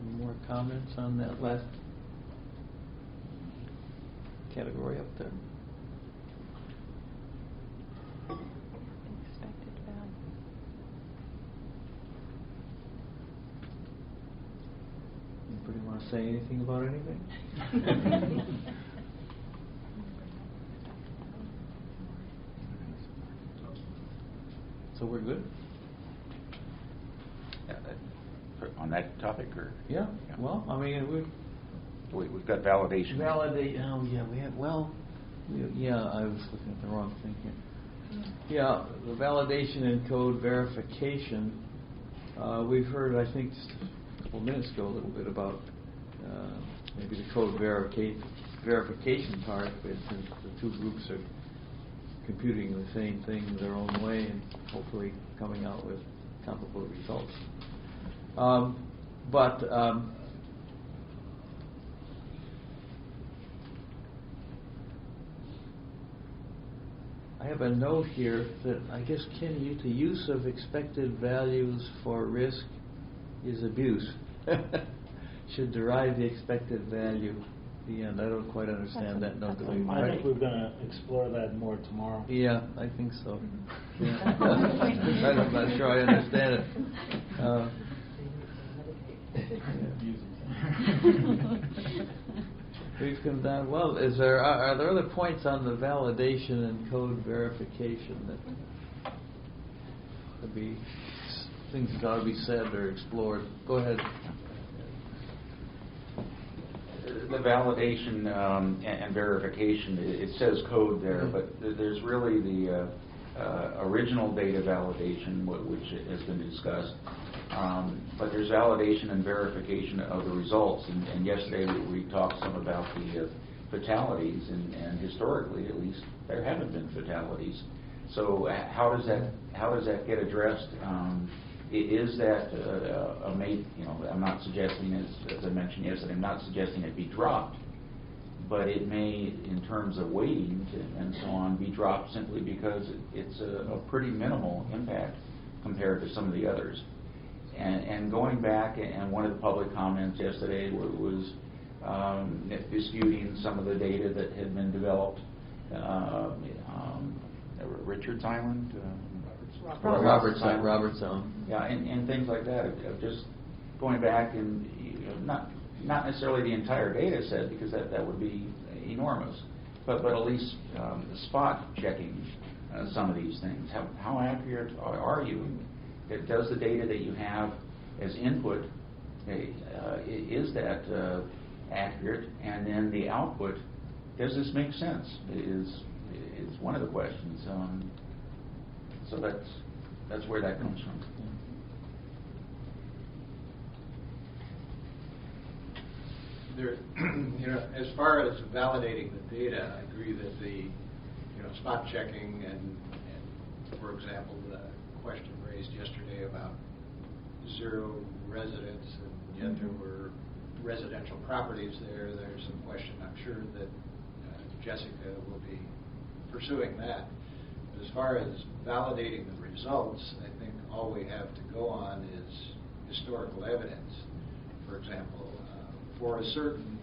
Speaker 2: Any more comments on that last category up there?
Speaker 14: Expected value.
Speaker 2: Anybody want to say anything about anything? So we're good?
Speaker 3: On that topic, or?
Speaker 2: Yeah. Well, I mean,
Speaker 3: we've got validation.
Speaker 2: Validate. Oh, yeah. We had. Well, yeah. I was looking at the wrong thing here. Yeah, the validation and code verification. We've heard, I think, just a couple minutes ago, a little bit about maybe the code verification part, but since the two groups are computing the same thing their own way and hopefully coming out with comparable results. But I have a note here that I guess, Kenny, the use of expected values for risk is abuse. Should derive the expected value. The end. I don't quite understand that note.
Speaker 5: I think we're going to explore that more tomorrow.
Speaker 2: Yeah, I think so. Yeah. I'm not sure I understand it. We've come down. Well, are there other points on the validation and code verification that could be things that ought to be said or explored? Go ahead.
Speaker 3: The validation and verification, it says code there, but there's really the original data validation, which has been discussed. But there's validation and verification of the results. And yesterday we talked some about the fatalities, and historically, at least, there haven't been fatalities. So how does that get addressed? Is that I'm not suggesting, as I mentioned yesterday, I'm not suggesting it be dropped, but it may, in terms of weighting and so on, be dropped simply because it's a pretty minimal impact compared to some of the others. And going back, and one of the public comments yesterday was disputing some of the data that had been developed. Richards Island?
Speaker 2: Roberts Island.
Speaker 3: Yeah, and things like that. Of just going back and not necessarily the entire data set, because that would be enormous, but at least spot checking some of these things. How accurate are you? Does the data that you have as input, is that accurate? And then the output, does this make sense? Is one of the questions. So that's where that comes from.
Speaker 11: There, as far as validating the data, I agree that the spot checking and for example the question raised yesterday about 0 residents, and yet there were residential properties there. There's some question. I'm sure that Jessica will be pursuing that. But as far as validating the results, I think all we have to go on is historical evidence. For example, for a certain,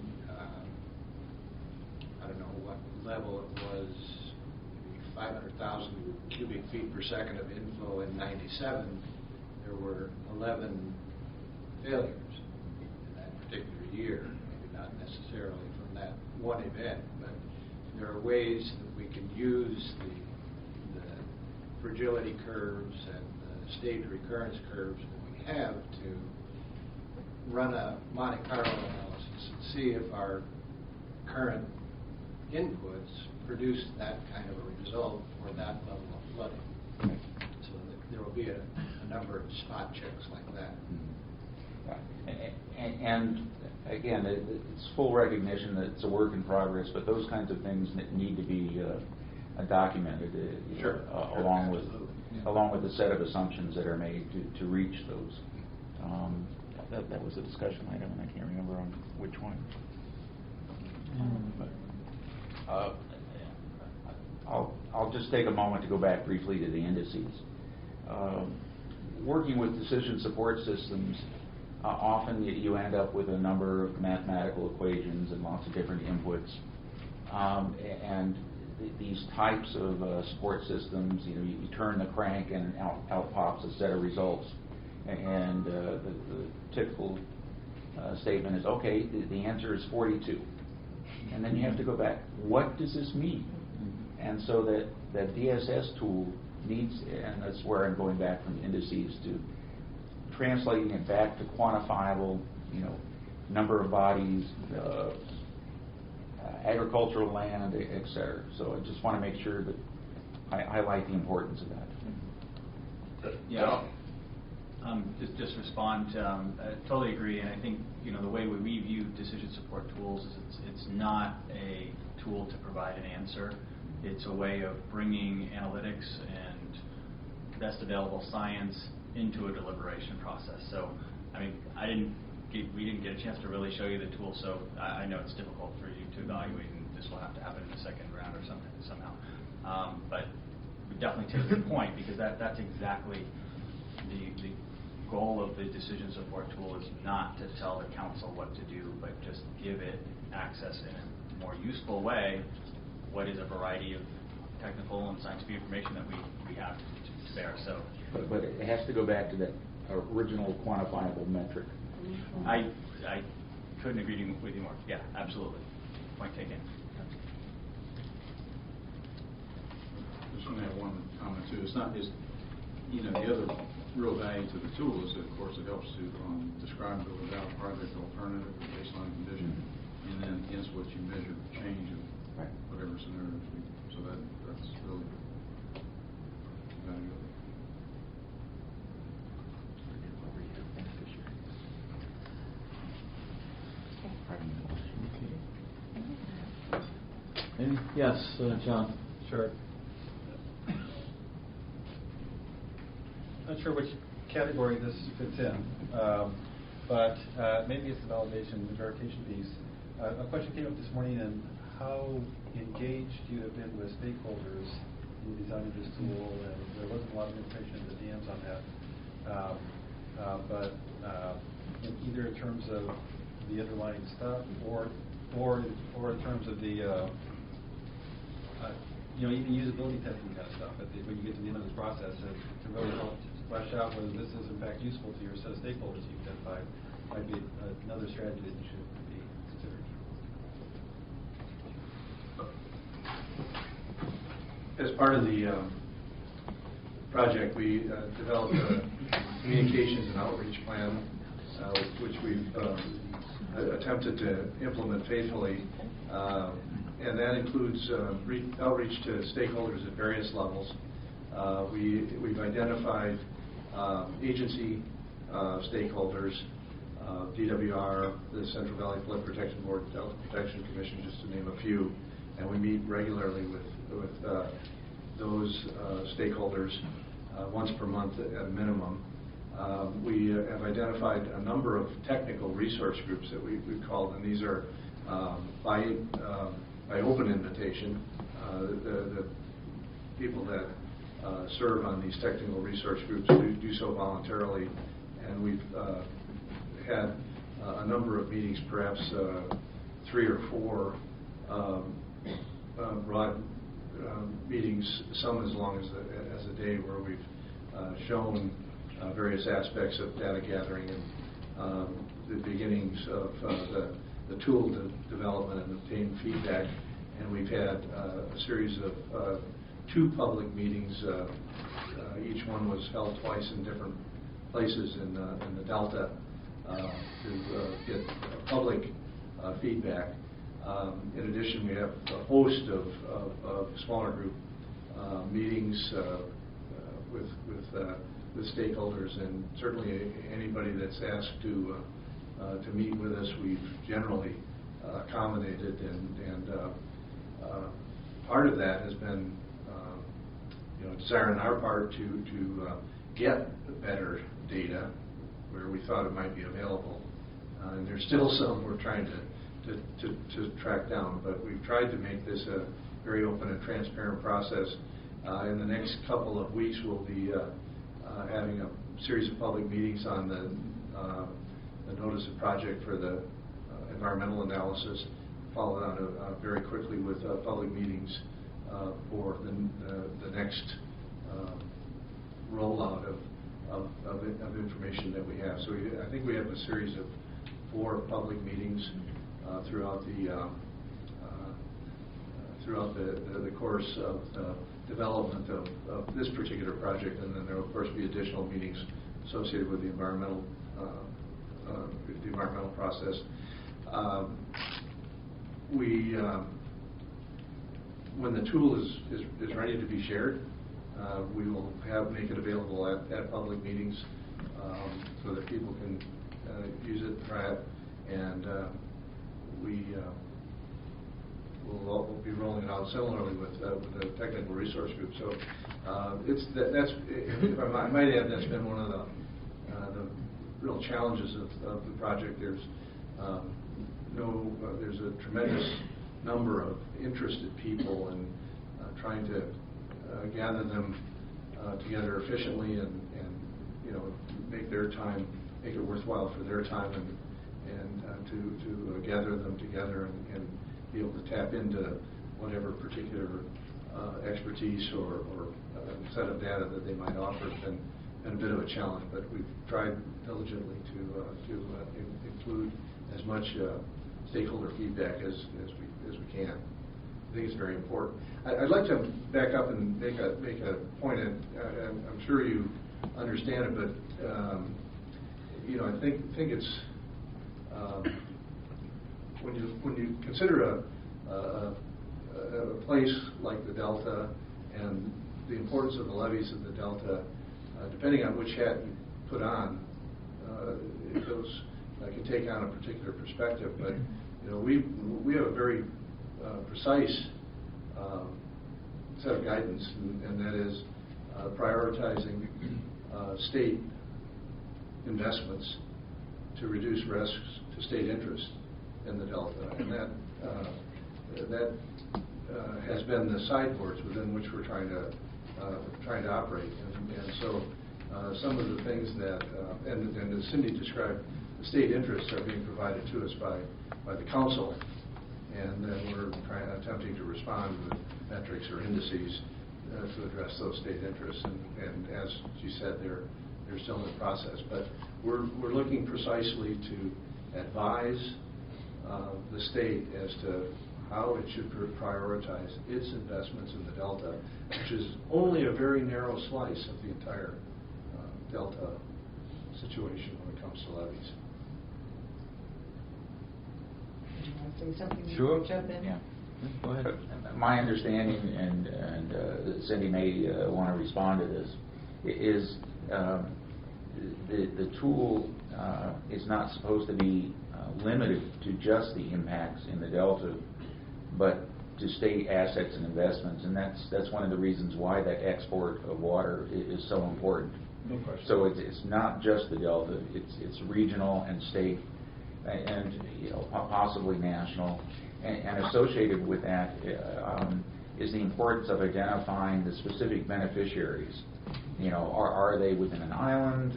Speaker 11: I don't know what level it was, maybe 500,000 cubic feet per second of inflow in 97, there were 11 failures in that particular year. Maybe not necessarily from that one event, but there are ways that we can use the fragility curves and the stage recurrence curves that we have to run a Monte Carlo analysis and see if our current inputs produce that kind of a result for that level of flooding. So there will be a number of spot checks like that.
Speaker 3: And again, it's full recognition that it's a work in progress, but those kinds of things need to be documented,
Speaker 11: Sure.
Speaker 3: along
Speaker 11: Absolutely.
Speaker 3: with the set of assumptions that are made to reach those. That was a discussion item, and I can't remember on which one. But I'll just take a moment to go back briefly to the indices. Working with decision support systems, often you end up with a number of mathematical equations and lots of different inputs. And these types of support systems, you turn the crank and out pops a set of results. And the typical statement is, okay, the answer is 42. And then you have to go back. What does this mean? And so that DSS tool needs, and that's where I'm going back from indices to translating it back to quantifiable, number of bodies, agricultural land, et cetera. So I just want to make sure that I highlight the importance of that.
Speaker 10: Yeah, just respond. I totally agree, and I think the way we view decision support tools is it's not a tool to provide an answer. It's a way of bringing analytics and best available science into a deliberation process. So, we didn't get a chance to really show you the tool, so I know it's difficult for you to evaluate, and this will have to happen in the second round or something somehow. But we definitely take your point, because that's exactly the goal of the decision support tool, is not to tell the council what to do, but just give it access in a more useful way. What is a variety of technical and scientific information that we have to bear. So,
Speaker 3: but it has to go back to that original quantifiable metric.
Speaker 10: I couldn't agree with you more. Yeah, absolutely. Point taken.
Speaker 9: Just want to have one comment too. It's not just, the other real value to the tool is that, of course, it helps to describe the without project alternative or baseline condition, and then hence what you measure change of whatever scenario. So that's really valuable.
Speaker 2: Yes, John.
Speaker 7: Sure. Not sure which category this fits in, but maybe it's the validation, the verification piece. A question came up this morning on how engaged you have been with stakeholders in the design of this tool, and there wasn't a lot of information in the DMs on that. But either in terms of the underlying stuff, or in terms of the even usability testing kind of stuff. When you get to the end of this process, to really help flesh out whether this is in fact useful to your set of stakeholders you've identified, might be another strategy that you should be considering.
Speaker 4: As part of the project, we developed a communications and outreach plan, which we've attempted to implement faithfully. And that includes outreach to stakeholders at various levels. We've identified agency stakeholders, DWR, the Central Valley Flood Protection Board, Delta Protection Commission, just to name a few. And we meet regularly with those stakeholders once per month at a minimum. We have identified a number of technical resource groups that we've called, and these are by open invitation. The people that serve on these technical resource groups do so voluntarily, and we've had a number of meetings, perhaps 3 or 4 broad meetings, some as long as a day, where we've shown various aspects of data gathering and the beginnings of the tool development and obtained feedback. And we've had a series of 2 public meetings. Each one was held twice in different places in the Delta to get public feedback. In addition, we have a host of smaller group meetings with stakeholders, and certainly anybody that's asked to meet with us, we've generally accommodated, and part of that has been desire on our part to get better data where we thought it might be available, and there's still some we're trying to track down, but we've tried to make this a very open and transparent process. In the next couple of weeks, we'll be having a series of public meetings on the notice of project for the environmental analysis, followed on very quickly with public meetings for the next rollout of information that we have. So I think we have a series of 4 public meetings throughout the course of the development of this particular project, and then there will of course be additional meetings associated with the environmental process. When the tool is ready to be shared, we will make it available at public meetings so that people can use it, try it, and we'll be rolling it out similarly with the technical resource group. So if I might add, that's been one of the real challenges of the project. There's a tremendous number of interested people, and trying to gather them together efficiently and make it worthwhile for their time, and to gather them together and be able to tap into whatever particular expertise or set of data that they might offer has been a bit of a challenge, but we've tried diligently to include as much stakeholder feedback as we can. I think it's very important. I'd like to back up and make a point, and I'm sure you understand it, but I think it's when you consider a place like the Delta and the importance of the levees of the Delta, depending on which hat you put on, those can take on a particular perspective. But we have a very precise set of guidance, and that is prioritizing state investments to reduce risks to state interest in the Delta, and that has been the sideboards within which we're trying to operate. And so some of the things that, and as Cindy described, the state interests are being provided to us by the council, and then we're attempting to respond with metrics or indices to address those state interests. And as you said, they're still in the process, but we're looking precisely to advise the state as to how it should prioritize its investments in the Delta, which is only a very narrow slice of the entire Delta situation when it comes to levees.
Speaker 13: Do you want to say something?
Speaker 2: Sure.
Speaker 13: Jump in?
Speaker 2: Yeah. Go ahead.
Speaker 3: My understanding, and Cindy may want to respond to this, is the tool is not supposed to be limited to just the impacts in the Delta, but to state assets and investments, and that's one of the reasons why that export of water is so important.
Speaker 4: No question.
Speaker 3: So it's not just the Delta; it's regional and state, and possibly national, and associated with that is the importance of identifying the specific beneficiaries. Are they within an island,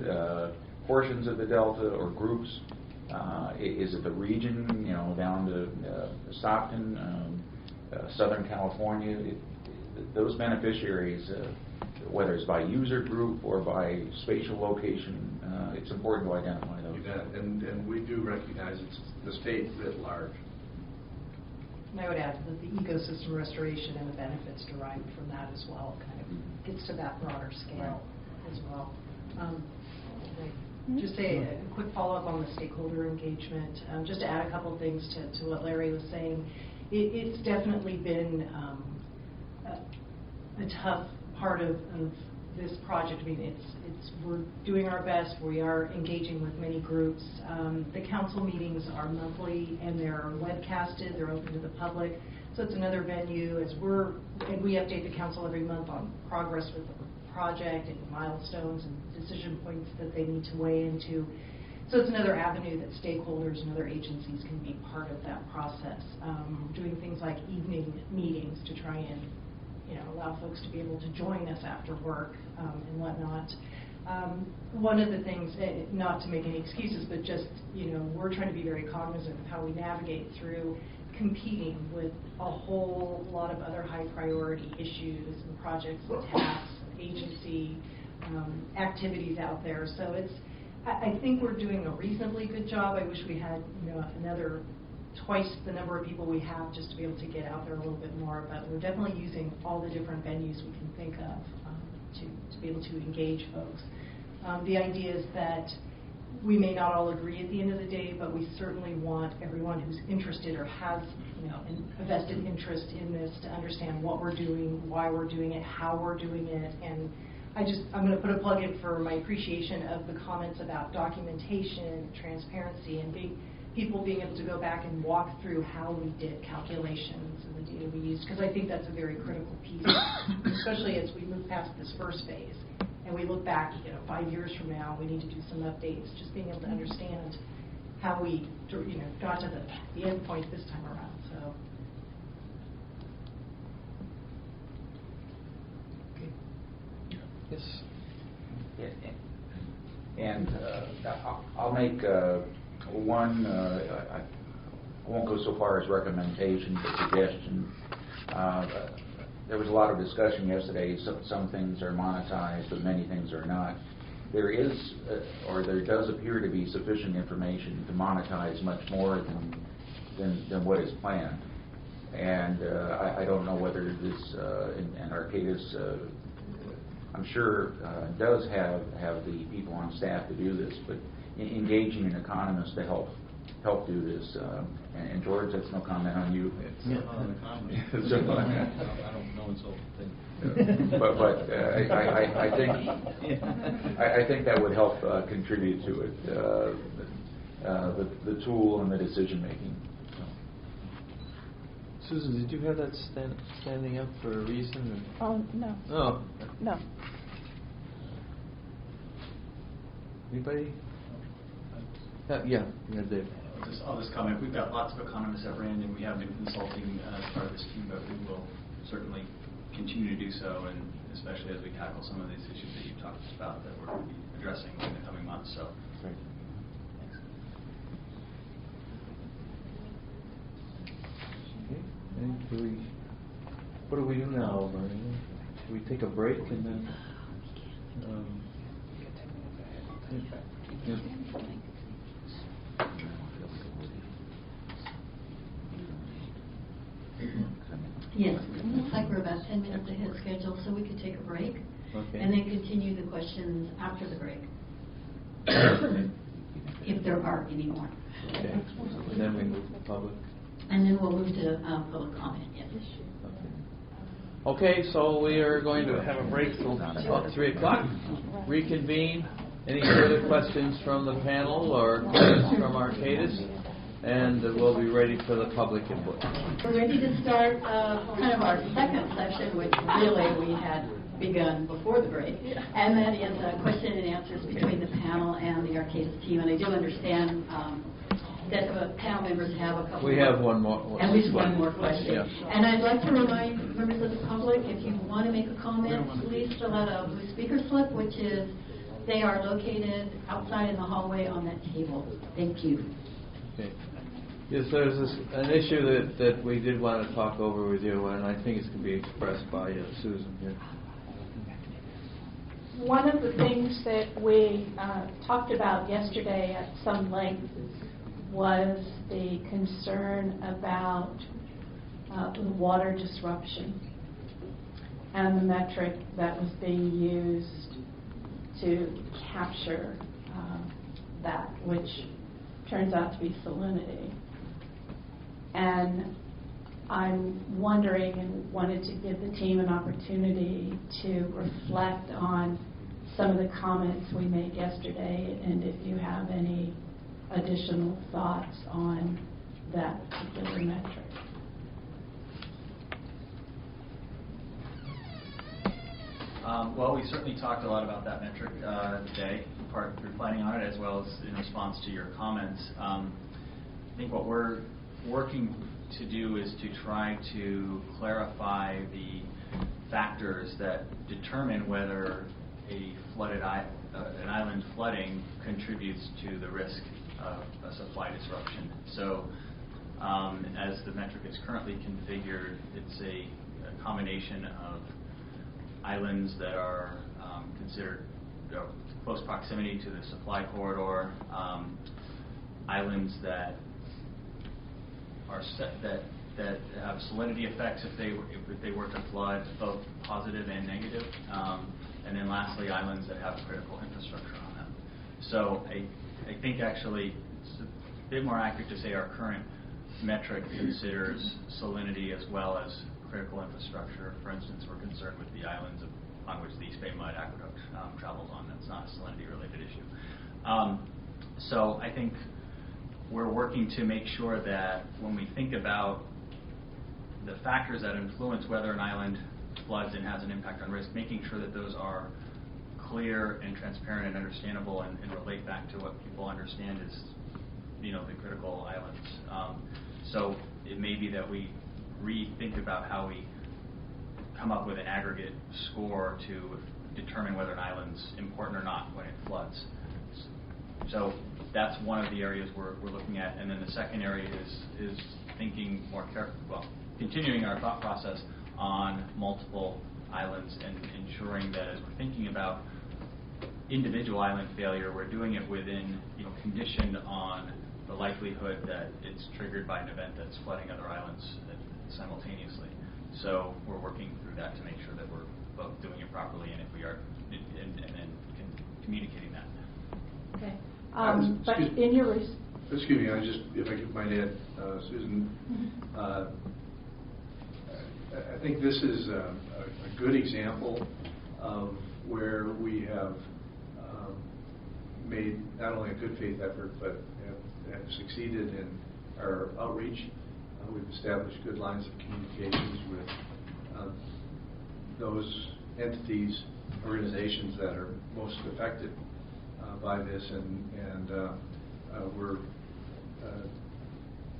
Speaker 3: portions of the Delta, or groups? Is it the region, down to Stockton, Southern California? Those beneficiaries, whether it's by user group or by spatial location, it's important to identify those.
Speaker 4: You bet. And we do recognize it's the state writ large.
Speaker 13: And I would add that the ecosystem restoration and the benefits derived from that as well kind of gets to that broader scale as well. Right. just say a quick follow-up on the stakeholder engagement. Just to add a couple of things to what Larry was saying. It's definitely been a tough part of this project. I mean, we're doing our best. We are engaging with many groups. The council meetings are monthly and they're webcasted. They're open to the public. So it's another venue and we update the council every month on progress with the project and milestones and decision points that they need to weigh into. So it's another avenue that stakeholders and other agencies can be part of that process. Doing things like evening meetings to try and allow folks to be able to join us after work and whatnot. One of the things, not to make any excuses, but just, we're trying to be very cognizant of how we navigate through competing with a whole lot of other high priority issues and projects and tasks, agency activities out there. So I think we're doing a reasonably good job. I wish we had, another twice the number of people we have just to be able to get out there a little bit more, but we're definitely using all the different venues we can think of to be able to engage folks. The idea is that we may not all agree at the end of the day, but we certainly want everyone who's interested or has a vested interest in this to understand what we're doing, why we're doing it, how we're doing it. And I'm going to put a plug in for my appreciation of the comments about documentation, transparency, and people being able to go back and walk through how we did calculations and the data we used, because I think that's a very critical piece, especially as we move past this first phase and we look back, 5 years from now, we need to do some updates, just being able to understand how we, got to the end point this time around. So.
Speaker 2: Yes.
Speaker 3: And I'll make one, I won't go so far as recommendation, but suggestion. There was a lot of discussion yesterday. Some things are monetized, but many things are not. There is, or there does appear to be sufficient information to monetize much more than what is planned. And I don't know whether this, and ARCADIS, I'm sure does have the people on staff to do this, but engaging an economist to help do this. And George, that's no comment on you.
Speaker 9: It's not an economist. I don't know insult thing.
Speaker 3: But I think that would help contribute to it, the tool and the decision making.
Speaker 2: Susan, did you have that standing up for a reason?
Speaker 6: Oh, no.
Speaker 2: No.
Speaker 6: No.
Speaker 2: Anybody? Yeah, Dave.
Speaker 10: I'll just comment. We've got lots of economists at RAND, and we have been consulting as part of this team, but we will certainly continue to do so, and especially as we tackle some of these issues that you've talked about that we're going to be addressing in the coming months. So,
Speaker 2: great.
Speaker 10: Thanks.
Speaker 2: Okay. What do we do now, Mariana? Do we take a break and then? Yeah.
Speaker 1: Yes, it looks like we're about 10 minutes ahead of schedule, so we could take a break.
Speaker 2: Okay.
Speaker 1: And then continue the questions after the break. If there are any more.
Speaker 2: Okay. And then we move to public.
Speaker 1: And then we'll move to public comment, yes.
Speaker 2: Okay, so we are going to have a break till about 3 o'clock. Reconvene. Any further questions from the panel or questions from ARCADIS? And we'll be ready for the public input.
Speaker 1: We're ready to start kind of our second session, which really we had begun before the break, and that is question and answers between the panel and the ARCADIS team. And I do understand that the panel members have a couple.
Speaker 2: We have one more.
Speaker 1: At least one more question.
Speaker 2: Yeah.
Speaker 1: And I'd like to remind members of the public, if you want to make a comment, please fill out a blue speaker slip, which is they are located outside in the hallway on that table. Thank you.
Speaker 2: Okay. Yes, there's an issue that we did want to talk over with you, and I think it's going to be expressed by Susan here.
Speaker 6: One of the things that we talked about yesterday at some length was the concern about the water disruption and the metric that was being used to capture that, which turns out to be salinity. And I'm wondering and wanted to give the team an opportunity to reflect on some of the comments we made yesterday, and if you have any additional thoughts on that particular metric.
Speaker 10: Well, we certainly talked a lot about that metric today, in part through planning on it, as well as in response to your comments. I think what we're working to do is to try to clarify the factors that determine whether an island flooding contributes to the risk of a supply disruption. So, as the metric is currently configured, it's a combination of islands that are considered close proximity to the supply corridor, islands that are that have salinity effects if they were to flood, both positive and negative, and then lastly islands that have critical infrastructure on them. So I think actually it's a bit more accurate to say our current metric considers salinity as well as critical infrastructure. For instance, we're concerned with the islands on which the East Bay Mud Aqueduct travels on. That's not a salinity-related issue. So I think we're working to make sure that when we think about the factors that influence whether an island floods and has an impact on risk, making sure that those are clear and transparent and understandable and relate back to what people understand is, the critical islands. So it may be that we rethink about how we come up with an aggregate score to determine whether an island's important or not when it floods. So that's one of the areas we're looking at. And then the second area is thinking more continuing our thought process on multiple islands and ensuring that as we're thinking about individual island failure, we're doing it within, conditioned on the likelihood that it's triggered by an event that's flooding other islands simultaneously. So we're working through that to make sure that we're both doing it properly, and if we are, and then communicating that.
Speaker 6: Okay. But in your
Speaker 4: excuse me, if I might add, Susan, I think this is a good example of where we have made not only a good faith effort, but have succeeded in our outreach. We've established good lines of communications with those entities, organizations that are most affected by this, and we're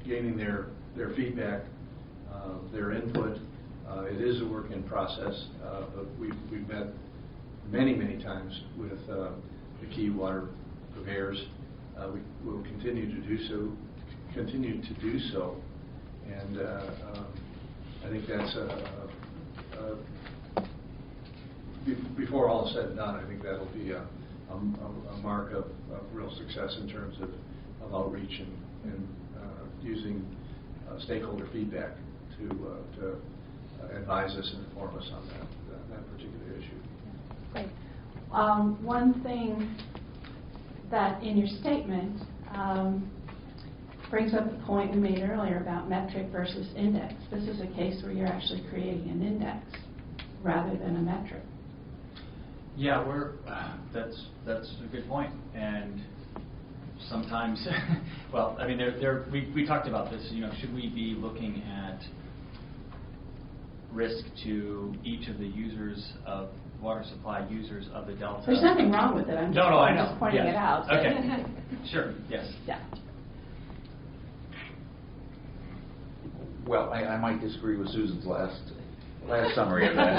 Speaker 4: gaining their feedback, their input. It is a work in process, but we've met many times with the key water purveyors. We will continue to do so, and I think that's before all is said and done, I think that'll be a mark of real success in terms of outreach and using stakeholder feedback to advise us and inform us on that particular issue.
Speaker 6: Great. One thing that in your statement brings up the point we made earlier about metric versus index. This is a case where you're actually creating an index rather than a metric.
Speaker 10: Yeah, that's a good point. And sometimes, well, I mean, we talked about this. Should we be looking at risk to each of the users of water supply users of the Delta?
Speaker 6: There's nothing wrong with it. I'm just,
Speaker 10: I know.
Speaker 6: just pointing it out.
Speaker 10: Okay. Sure. Yes.
Speaker 6: Yeah.
Speaker 3: Well, I might disagree with Susan's last summary of that.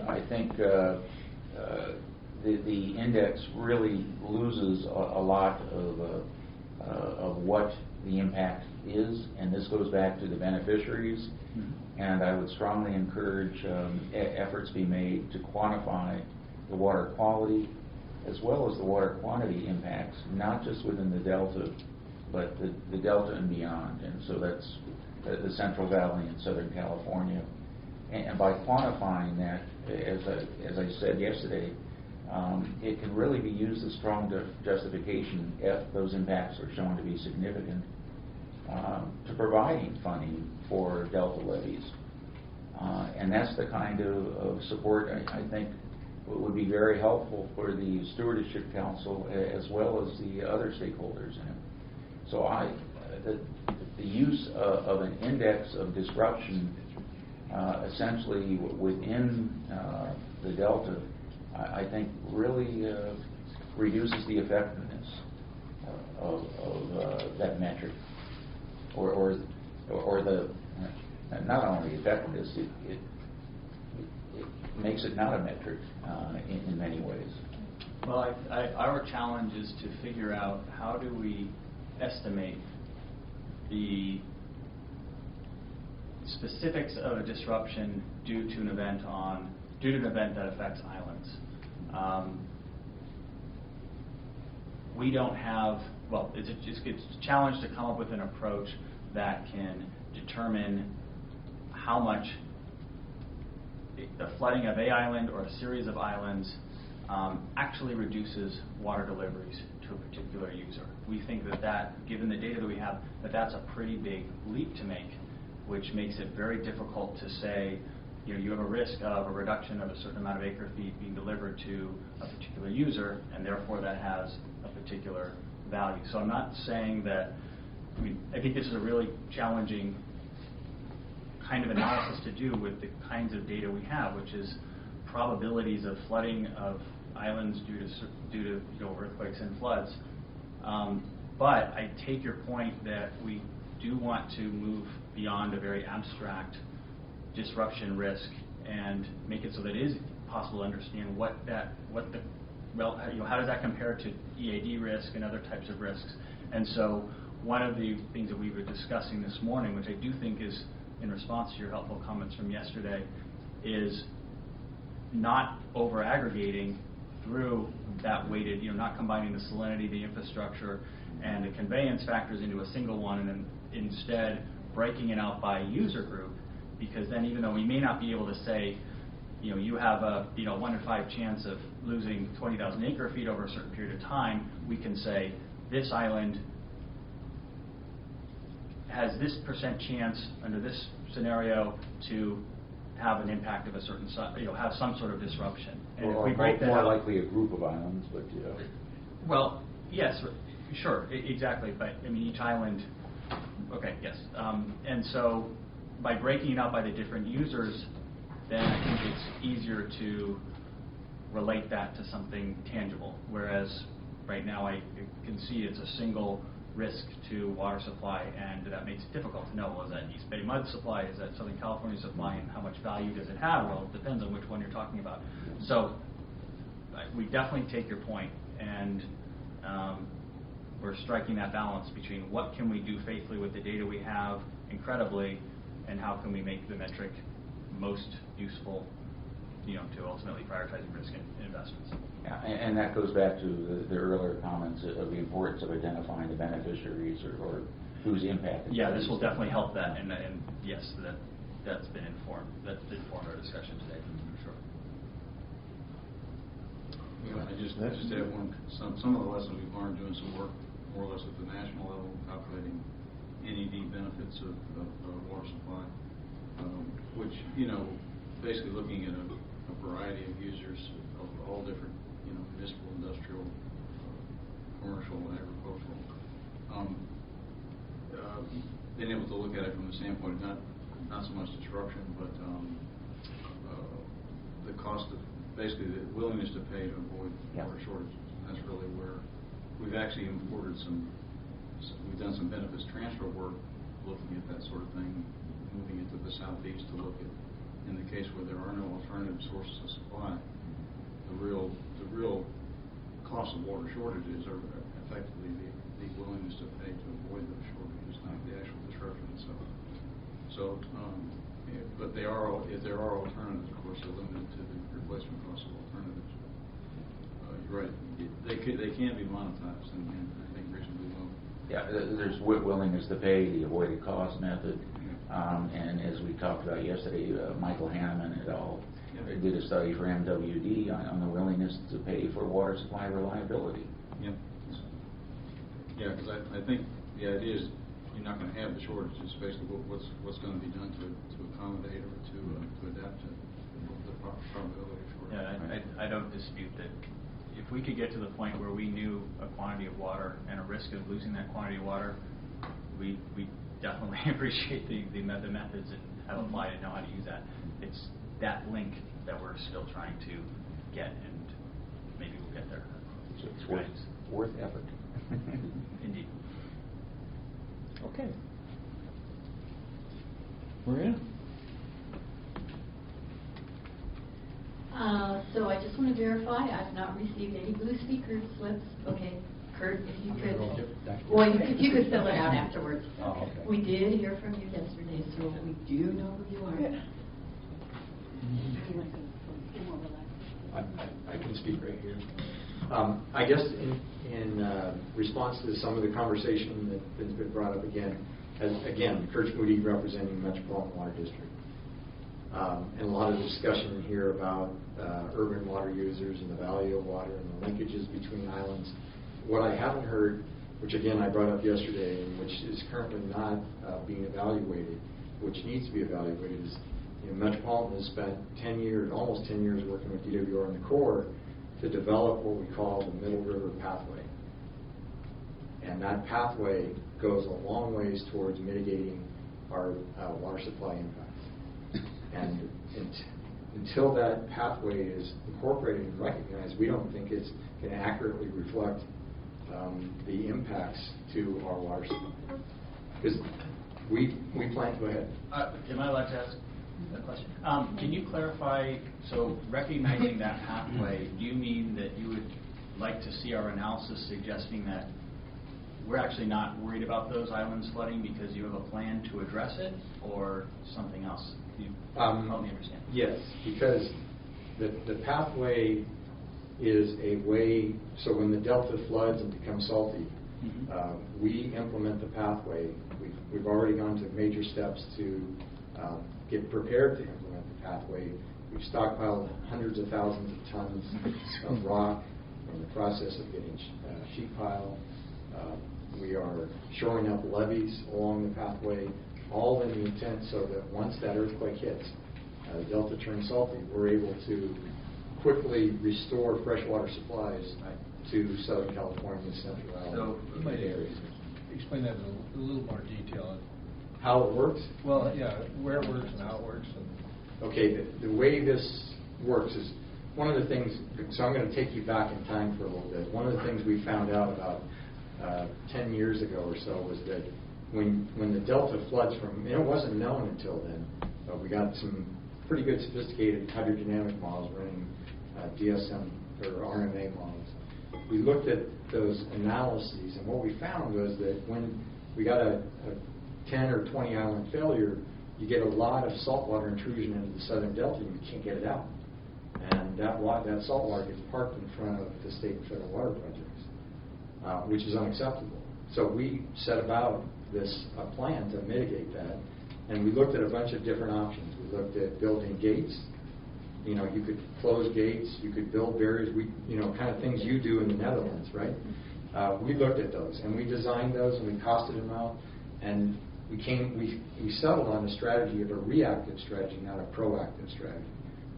Speaker 3: I think the index really loses a lot of what the impact is, and this goes back to the beneficiaries. Mm-hmm. And I would strongly encourage efforts be made to quantify the water quality as well as the water quantity impacts, not just within the Delta, but the Delta and beyond. And so that's the Central Valley in Southern California. And by quantifying that, as I said yesterday, it can really be used as strong justification if those impacts are shown to be significant to providing funding for delta levies. And that's the kind of support I think would be very helpful for the Stewardship Council as well as the other stakeholders in it. So the use of an index of disruption essentially within the delta, I think really reduces the effectiveness of that metric, or the not only effectiveness, it makes it not a metric in many ways.
Speaker 10: Well, our challenge is to figure out how do we estimate the specifics of a disruption due to an event that affects islands. We don't have, well, it's a challenge to come up with an approach that can determine how much the flooding of a island or a series of islands actually reduces water deliveries to a particular user. We think that given the data that we have, that's a pretty big leap to make, which makes it very difficult to say, you have a risk of a reduction of a certain amount of acre feet being delivered to a particular user, and therefore that has a particular value. So I'm not saying that, I think this is a really challenging kind of analysis to do with the kinds of data we have, which is probabilities of flooding of islands due to earthquakes and floods. But I take your point that we do want to move beyond a very abstract disruption risk and make it so that it is possible to understand how does that compare to EAD risk and other types of risks. And so one of the things that we were discussing this morning, which I do think is in response to your helpful comments from yesterday, is not over aggregating through that weighted, not combining the salinity, the infrastructure, and the conveyance factors into a single one, and then instead breaking it out by user group, because then even though we may not be able to say, you have a 1 in 5 chance of losing 20,000 acre feet over a certain period of time, we can say this island has this % chance under this scenario to have an impact of a certain size, have some sort of disruption. And
Speaker 3: or
Speaker 10: if we break that
Speaker 3: more
Speaker 10: out,
Speaker 3: likely a group of islands, but
Speaker 10: Well, yes, sure, exactly. But each island. Okay, yes. And so by breaking it out by the different users, then I think it's easier to relate that to something tangible. Whereas right now I can see it's a single risk to water supply, and that makes it difficult to know, well, is that East Bay mud supply, is that Southern California supply, and how much value does it have? Well, it depends on which one you're talking about. So we definitely take your point, and we're striking that balance between what can we do faithfully with the data we have incredibly, and how can we make the metric most useful, to ultimately prioritizing risk and investments.
Speaker 3: Yeah, and that goes back to the earlier comments of the importance of identifying the beneficiaries or who's impacted.
Speaker 10: Yeah, this will definitely help that, and yes, that's informed our discussion today, for sure.
Speaker 9: I just add some of the lessons we've learned doing some work more or less at the national level, calculating NED benefits of water supply, which, basically looking at a variety of users of all different, municipal, industrial, commercial, agricultural. Being able to look at it from the standpoint of not so much disruption, but the cost of, basically the willingness to pay to avoid water shortages. That's really where we've actually imported we've done some benefits transfer work looking at that sort of thing, moving into the southeast to look at, in the case where there are no alternative sources of supply, the real cost of water shortages are effectively the willingness to pay to avoid those shortages, not the actual disruption itself. So, but if there are alternatives, of course, they're limited to the replacement cost of alternatives. You're right; they can be monetized, and I think reasonably well.
Speaker 3: Yeah, there's willingness to pay, the avoided cost method, and as we talked about yesterday, Michael Hanneman et al. They did a study for MWD on the willingness to pay for water supply reliability.
Speaker 9: Yep. Yeah, because I think the idea is you're not going to have the shortage. It's basically what's going to be done to accommodate or to adapt to the probability of shortage.
Speaker 10: Yeah, I don't dispute that. If we could get to the point where we knew a quantity of water and a risk of losing that quantity of water, we definitely appreciate the methods and have applied and know how to use that. It's that link that we're still trying to get, and maybe we'll get there.
Speaker 3: So it's worth effort.
Speaker 10: Indeed.
Speaker 2: Okay. Maria?
Speaker 1: So I just want to verify, I've not received any blue speaker slips. Okay, Kurt, if you could, well, if you could fill it out afterwards.
Speaker 14: Oh, okay.
Speaker 1: We did hear from you yesterday, so we do know who you are.
Speaker 14: I can speak right here. I guess in response to some of the conversation that's been brought up again, Kurt Moody representing the Metropolitan Water District. And a lot of discussion here about urban water users and the value of water and the linkages between islands. What I haven't heard, which again I brought up yesterday, and which is currently not being evaluated, which needs to be evaluated, is Metropolitan has spent 10 years, almost 10 years working with DWR and the Corps to develop what we call the Middle River Pathway. And that pathway goes a long ways towards mitigating our water supply impacts. And until that pathway is incorporated and recognized, we don't think it's going to accurately reflect the impacts to our water supply. Because we plan to go ahead.
Speaker 10: Am I allowed to ask a question? Can you clarify, so recognizing that pathway, do you mean that you would like to see our analysis suggesting that we're actually not worried about those islands flooding because you have a plan to address it, or something else? Can you help me understand?
Speaker 14: Yes, because the pathway is a way, so when the delta floods and becomes salty, we implement the pathway. We've already gone to major steps to get prepared to implement the pathway. We've stockpiled hundreds of thousands of tons of rock. We're in the process of getting sheet pile. We are shoring up levees along the pathway, all in the intent so that once that earthquake hits, the delta turns salty, we're able to quickly restore freshwater supplies to Southern California, Central Valley areas.
Speaker 4: Explain that in a little more detail.
Speaker 14: How it works?
Speaker 4: Well, yeah, where it works and how it works.
Speaker 14: Okay, the way this works is one of the things, so I'm going to take you back in time for a little bit. One of the things we found out about 10 years ago or so was that when the delta floods from, and it wasn't known until then, but we got some pretty good sophisticated hydrodynamic models running DSM or RMA models. We looked at those analyses, and what we found was that when we got a 10 or 20 island failure, you get a lot of saltwater intrusion into the southern delta, and you can't get it out. And that saltwater gets parked in front of the state and federal water projects, which is unacceptable. So we set about this plan to mitigate that, and we looked at a bunch of different options. We looked at building gates. You know, you could close gates, you could build barriers, kind of things you do in the Netherlands, right? We looked at those, and we designed those, and we costed them out, and we settled on the strategy of a reactive strategy, not a proactive strategy.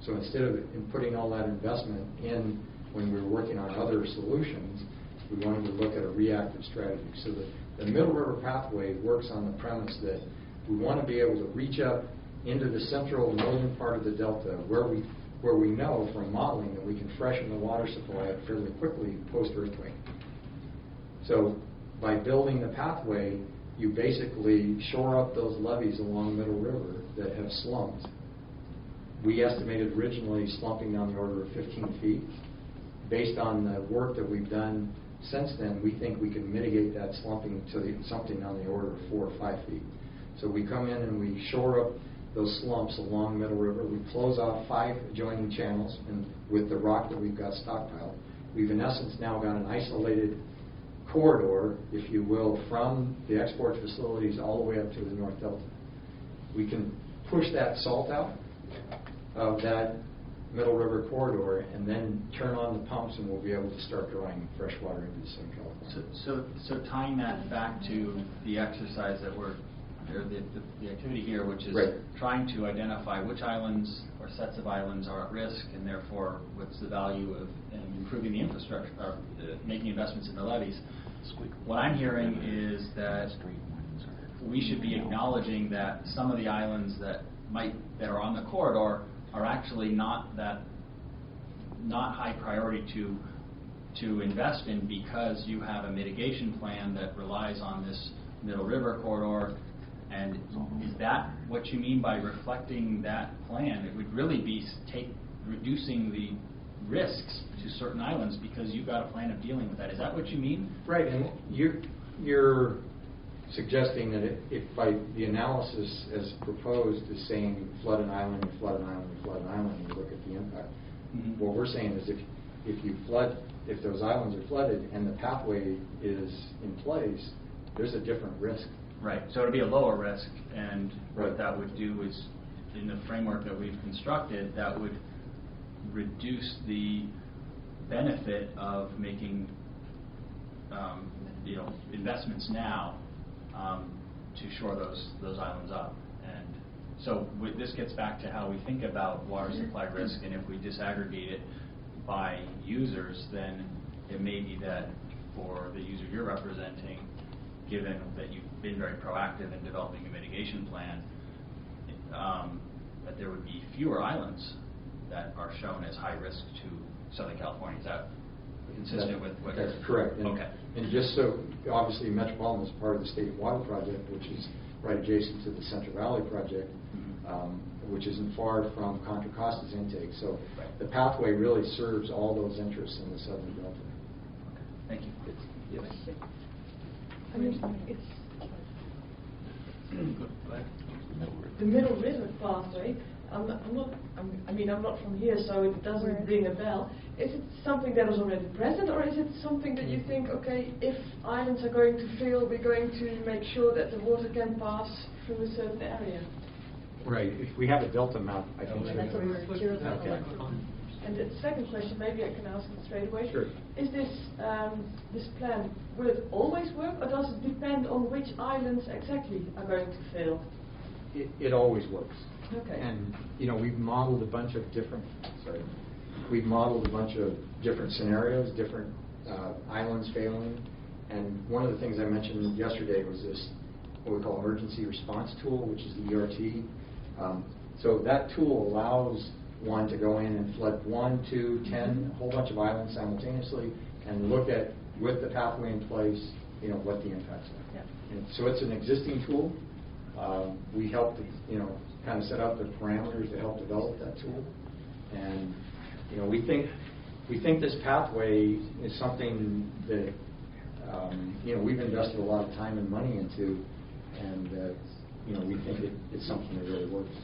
Speaker 14: So instead of putting all that investment in when we were working on other solutions, we wanted to look at a reactive strategy. So the Middle River Pathway works on the premise that we want to be able to reach up into the central northern part of the delta where we know from modeling that we can freshen the water supply fairly quickly post-earthquake. So by building the pathway, you basically shore up those levees along Middle River that have slumped. We estimated originally slumping down the order of 15 feet. Based on the work that we've done since then, we think we can mitigate that slumping to something on the order of 4 or 5 feet. So we come in and we shore up those slumps along Middle River. We close off 5 adjoining channels, and with the rock that we've got stockpiled, we've in essence now got an isolated corridor, if you will, from the export facilities all the way up to the North Delta. We can push that salt out of that Middle River corridor, and then turn on the pumps, and we'll be able to start drawing fresh water into the Southern California.
Speaker 10: So tying that back to the exercise that we're, or the activity here, which is
Speaker 14: right.
Speaker 10: trying to identify which islands or sets of islands are at risk, and therefore what's the value of improving the infrastructure, or making investments in the levees. What I'm hearing is that we should be acknowledging that some of the islands that are on the corridor are actually not high priority to invest in, because you have a mitigation plan that relies on this Middle River corridor. And is that what you mean by reflecting that plan? It would really be reducing the risks to certain islands because you've got a plan of dealing with that. Is that what you mean?
Speaker 14: Right, and you're suggesting that if by the analysis as proposed is saying flood an island and flood an island and flood an island, and you look at the impact. Mm-hmm. What we're saying is if those islands are flooded and the pathway is in place, there's a different risk.
Speaker 10: Right. So it'd be a lower risk, and
Speaker 14: right.
Speaker 10: What that would do is, in the framework that we've constructed, that would reduce the benefit of making investments now to shore those islands up. And so this gets back to how we think about water supply risk, and if we disaggregate it by users, then it may be that for the user you're representing, given that you've been very proactive in developing a mitigation plan, that there would be fewer islands that are shown as high risk to Southern California. Is that consistent with what
Speaker 14: That's correct. And,
Speaker 10: okay.
Speaker 14: And just so, obviously, Metropolitan is part of the State Water Project, which is right adjacent to the Central Valley Project, which isn't far from Contra Costa's intake. So the pathway really serves all those interests in the Southern Delta.
Speaker 10: Okay. Thank you.
Speaker 14: Yes.
Speaker 8: I mean, it's the Middle River pathway. I'm not from here, so it doesn't ring a bell. Is it something that is already present, or is it something that you think, okay, if islands are going to fail, we're going to make sure that the water can pass through a certain area?
Speaker 14: Right. If we have a delta map, I think
Speaker 8: That's what we were curious about.
Speaker 14: Okay.
Speaker 8: And the second question, maybe I can ask it straight away.
Speaker 14: Sure.
Speaker 8: Is this plan, will it always work, or does it depend on which islands exactly are going to fail?
Speaker 14: It always works.
Speaker 8: Okay.
Speaker 14: And we've modeled a bunch of different. We've modeled a bunch of different scenarios, different islands failing. And one of the things I mentioned yesterday was this, what we call emergency response tool, which is the ERT. So that tool allows one to go in and flood 1, 2, 10, a whole bunch of islands simultaneously, and look at, with the pathway in place, what the impacts are.
Speaker 8: Yeah.
Speaker 14: And so it's an existing tool. We helped, kind of set up the parameters to help develop that tool. And we think this pathway is something that we've invested a lot of time and money into, and we think it's something that really works.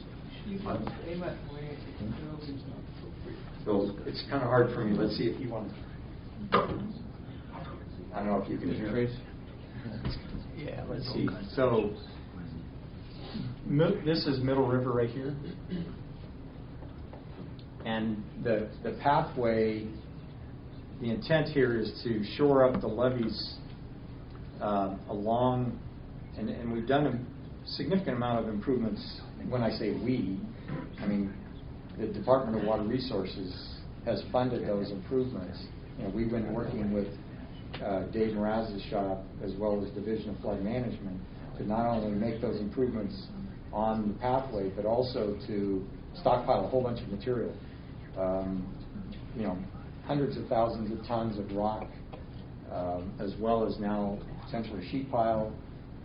Speaker 14: So it's kind of hard for me. Let's see if you want to. I don't know if you can hear it. Yeah, let's see. So this is Middle River right here. And the pathway, the intent here is to shore up the levees along, and we've done a significant amount of improvements. When I say we, I mean the Department of Water Resources has funded those improvements. We've been working with Dave Mraz's shop as well as Division of Flood Management to not only make those improvements on the pathway, but also to stockpile a whole bunch of material. Hundreds of thousands of tons of rock, as well as now potentially sheet pile,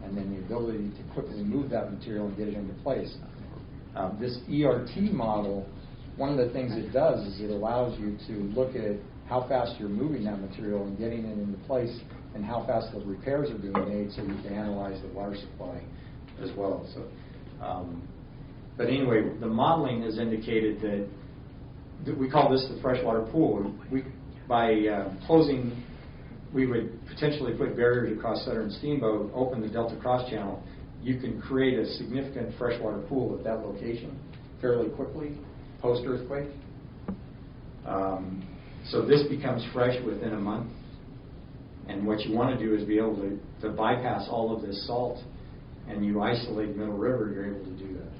Speaker 14: and then the ability to quickly move that material and get it into place. This ERT model, one of the things it does is it allows you to look at how fast you're moving that material and getting it into place, and how fast the repairs are being made, so you can analyze the water supply as well. So, but anyway, the modeling has indicated that we call this the freshwater pool. By closing, we would potentially put barriers across Southern Steamboat, open the Delta Cross Channel. You can create a significant freshwater pool at that location fairly quickly, post-earthquake. So this becomes fresh within a month. And what you want to do is be able to bypass all of this salt, and you isolate Middle River, you're able to do that.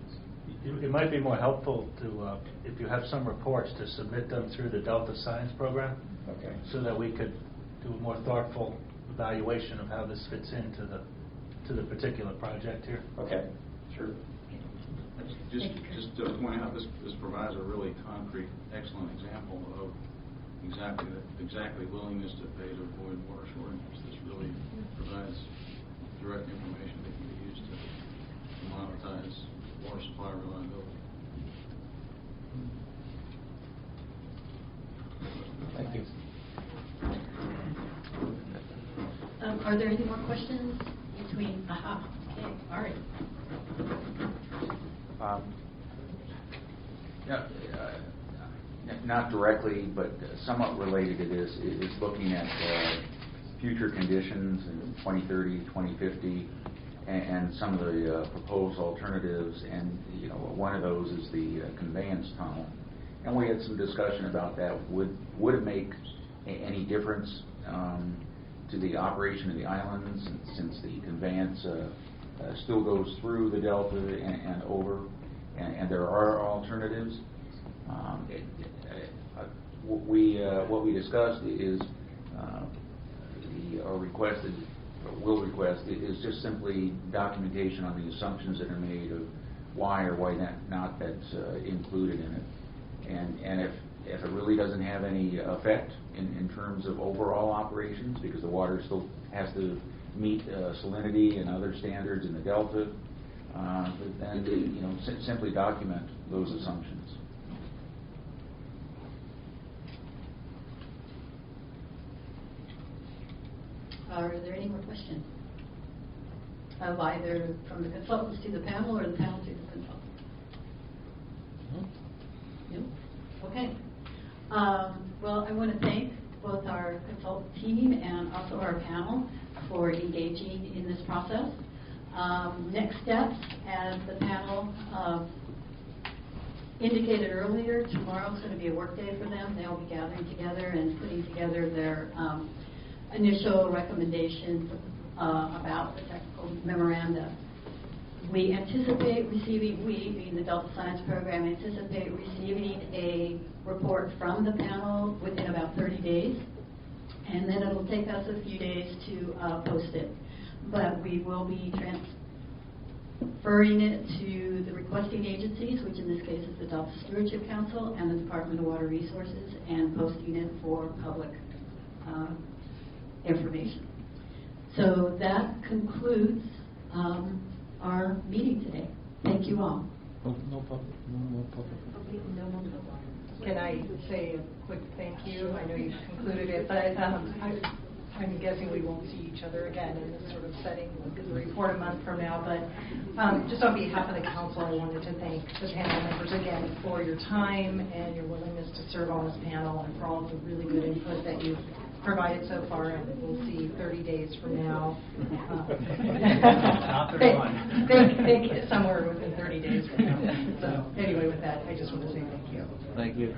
Speaker 5: It might be more helpful to, if you have some reports, to submit them through the Delta Science Program.
Speaker 14: Okay.
Speaker 5: So that we could do a more thoughtful evaluation of how this fits into the particular project here.
Speaker 14: Okay, sure.
Speaker 9: Just to point out, this provides a really concrete, excellent example of exactly willingness to pay to avoid water shortages. This really provides direct information that can be used to monetize water supply reliability.
Speaker 2: Thank you.
Speaker 1: Are there any more questions between? Okay, all right.
Speaker 3: Not directly, but somewhat related to this, is looking at future conditions in 2030, 2050, and some of the proposed alternatives. And one of those is the conveyance tunnel. And we had some discussion about that. Would it make any difference to the operation of the islands, since the conveyance still goes through the delta and over, and there are alternatives? What we discussed is will request is just simply documentation on the assumptions that are made of why or why not that's included in it, and if it really doesn't have any effect in terms of overall operations, because the water still has to meet salinity and other standards in the delta, then simply document those assumptions.
Speaker 1: Are there any more questions? Of either from the consultants to the panel or the panel to the consultants? No? Okay. Well, I want to thank both our consultant team and also our panel for engaging in this process. Next steps, as the panel indicated earlier, tomorrow is going to be a work day for them. They'll be gathering together and putting together their initial recommendations about the technical memoranda. We anticipate receiving, we being the Delta Science Program, anticipate receiving a report from the panel within about 30 days, and then it'll take us a few days to post it. But we will be transferring it to the requesting agencies, which in this case is the Delta Stewardship Council and the Department of Water Resources, and posting it for public information. So that concludes our meeting today. Thank you all.
Speaker 2: No more public.
Speaker 13: Can I say a quick thank you? I know you've concluded it, but I'm guessing we won't see each other again in this sort of setting. We'll get the report a month from now. But just on behalf of the council, I wanted to thank the panel members again for your time and your willingness to serve on this panel, and for all of the really good input that you've provided so far. And we'll see 30 days from now.
Speaker 5: Not 31.
Speaker 13: Think somewhere within 30 days from now. So anyway, with that, I just want to say thank you.
Speaker 2: Thank you.